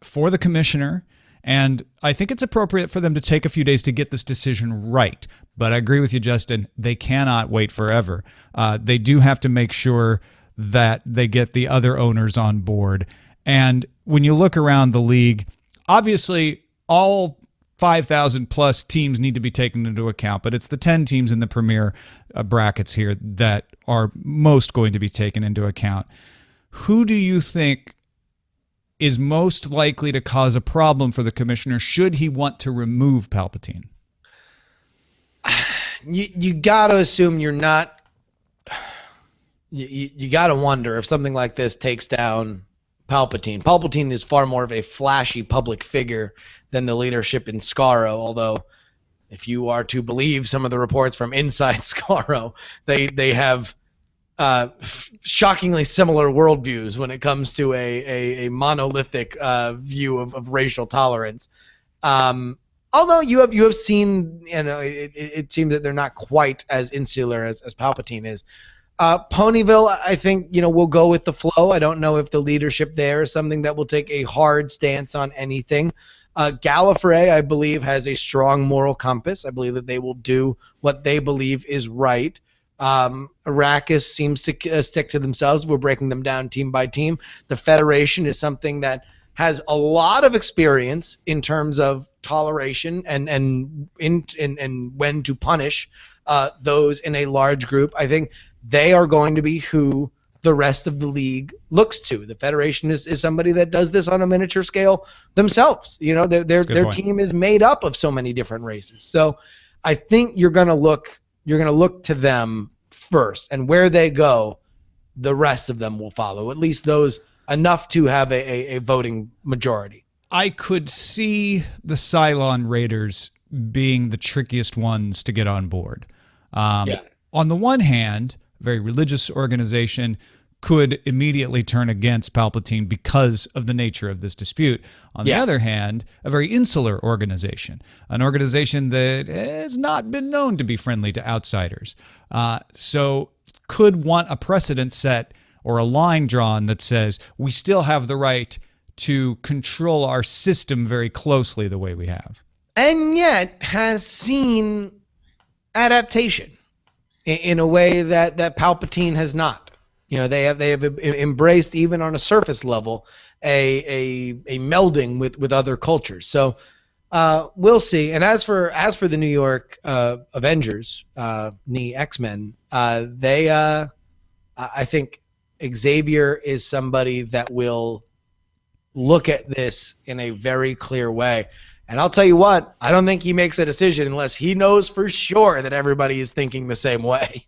for the commissioner, and I think it's appropriate for them to take a few days to get this decision right. But I agree with you, Justin. They cannot wait forever. They do have to make sure that they get the other owners on board. And when you look around the league, obviously, all 5,000 plus teams need to be taken into account, but it's the 10 teams in the premier brackets here that are most going to be taken into account. Who do you think is most likely to cause a problem for the commissioner should he want to remove Palpatine? You got to assume you're not. You got to wonder if something like this takes down Palpatine. Palpatine is far more of a flashy public figure than the leadership in Scaro, although if you are to believe some of the reports from inside Scaro, they have shockingly similar worldviews when it comes to a monolithic view of racial tolerance. Although you have seen, it seems that they're not quite as insular as Palpatine is. Ponyville, I think, will go with the flow. I don't know if the leadership there is something that will take a hard stance on anything. Gallifrey, I believe, has a strong moral compass. I believe that they will do what they believe is right. Arrakis seems to stick to themselves. We're breaking them down team by team. The Federation is something that has a lot of experience in terms of toleration and when to punish those in a large group. I think they are going to be who the rest of the league looks to. The Federation is somebody that does this on a miniature scale themselves. Their team is made up of so many different races. So I think you're going to look to them first, and where they go, the rest of them will follow. At least those enough to have a voting majority. I could see the Cylon Raiders being the trickiest ones to get on board. On the one hand, a very religious organization could immediately turn against Palpatine because of the nature of this dispute. On the other hand, a very insular organization, an organization that has not been known to be friendly to outsiders. So could want a precedent set or a line drawn that says we still have the right to control our system very closely the way we have. And yet has seen adaptation in a way that Palpatine has not. They have embraced, even on a surface level, a melding with other cultures. So we'll see. And as for the New York Avengers, the X-Men, I think Xavier is somebody that will look at this in a very clear way. And I'll tell you what, I don't think he makes a decision unless he knows for sure that everybody is thinking the same way.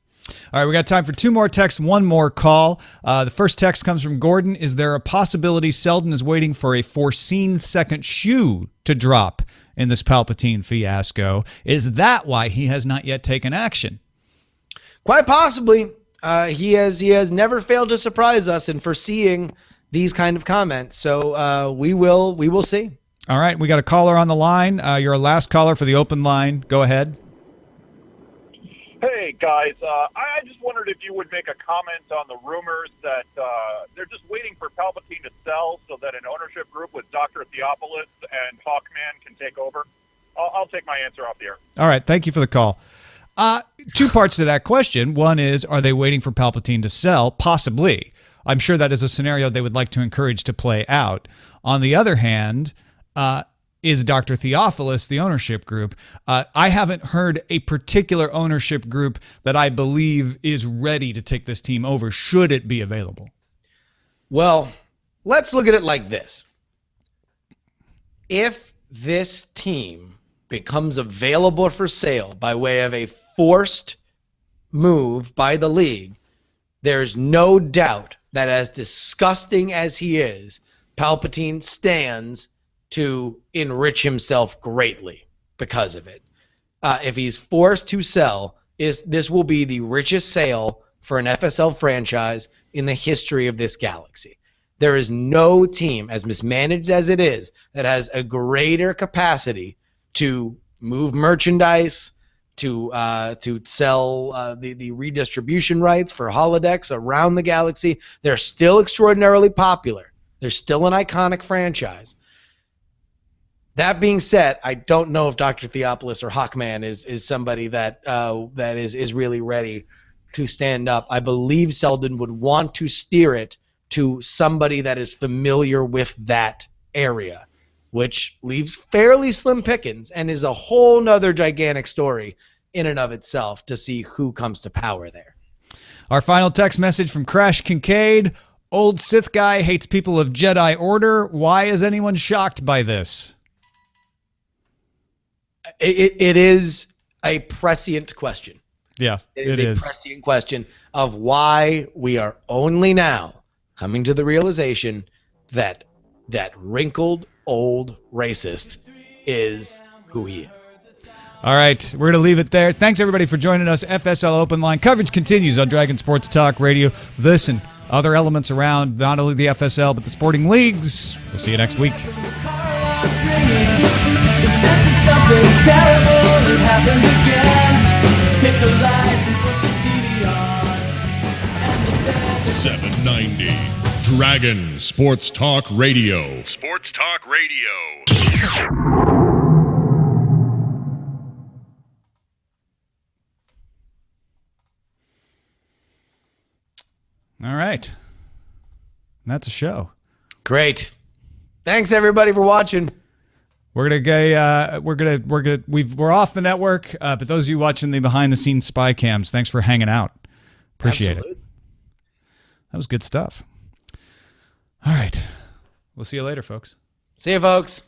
All right, we got time for 2 more texts, 1 more call. The first text comes from Gordon. Is there a possibility Selden is waiting for a foreseen second shoe to drop in this Palpatine fiasco? Is that why he has not yet taken action? Quite possibly. He has never failed to surprise us in foreseeing these kind of comments. So we will see. All right, we got a caller on the line. You're our last caller for the open line. Go ahead. Hey, guys. I just wondered if you would make a comment on the rumors that they're just waiting for Palpatine to sell so that an ownership group with Dr. Theophilus and Hawkman can take over. I'll take my answer off the air. All right, thank you for the call. 2 parts to that question. One is, are they waiting for Palpatine to sell? Possibly. I'm sure that is a scenario they would like to encourage to play out. On the other hand, is Dr. Theophilus the ownership group? I haven't heard a particular ownership group that I believe is ready to take this team over, should it be available. Well, let's look at it like this. If this team becomes available for sale by way of a forced move by the league, there's no doubt that as disgusting as he is, Palpatine stands to enrich himself greatly because of it. If he's forced to sell, this will be the richest sale for an FSL franchise in the history of this galaxy. There is no team, as mismanaged as it is, that has a greater capacity to move merchandise, to sell the redistribution rights for holodecks around the galaxy. They're still extraordinarily popular. They're still an iconic franchise. That being said, I don't know if Dr. Theophilus or Hawkman is somebody that is really ready to stand up. I believe Selden would want to steer it to somebody that is familiar with that area, which leaves fairly slim pickings and is a whole nother gigantic story in and of itself to see who comes to power there. Our final text message from Crash Kincaid. Old Sith guy hates people of Jedi Order. Why is anyone shocked by this? It is a prescient question. Yeah, it is a prescient question of why we are only now coming to the realization that that wrinkled old racist is who he is. All right, we're going to leave it there. Thanks, everybody, for joining us. FSL Open Line coverage continues on Dragon Sports Talk Radio. This and other elements around not only the FSL, but the sporting leagues. We'll see you next week. Something terrible, it happened again. Hit the lights and put the TV on. And they said 790 Dragon Sports Talk Radio. Sports Talk Radio. All right. And that's a show. Great. Thanks everybody for watching. We're off the network, but those of you watching the behind-the-scenes spy cams, thanks for hanging out. Appreciate it. That was good stuff. All right. We'll see you later, folks. See you, folks.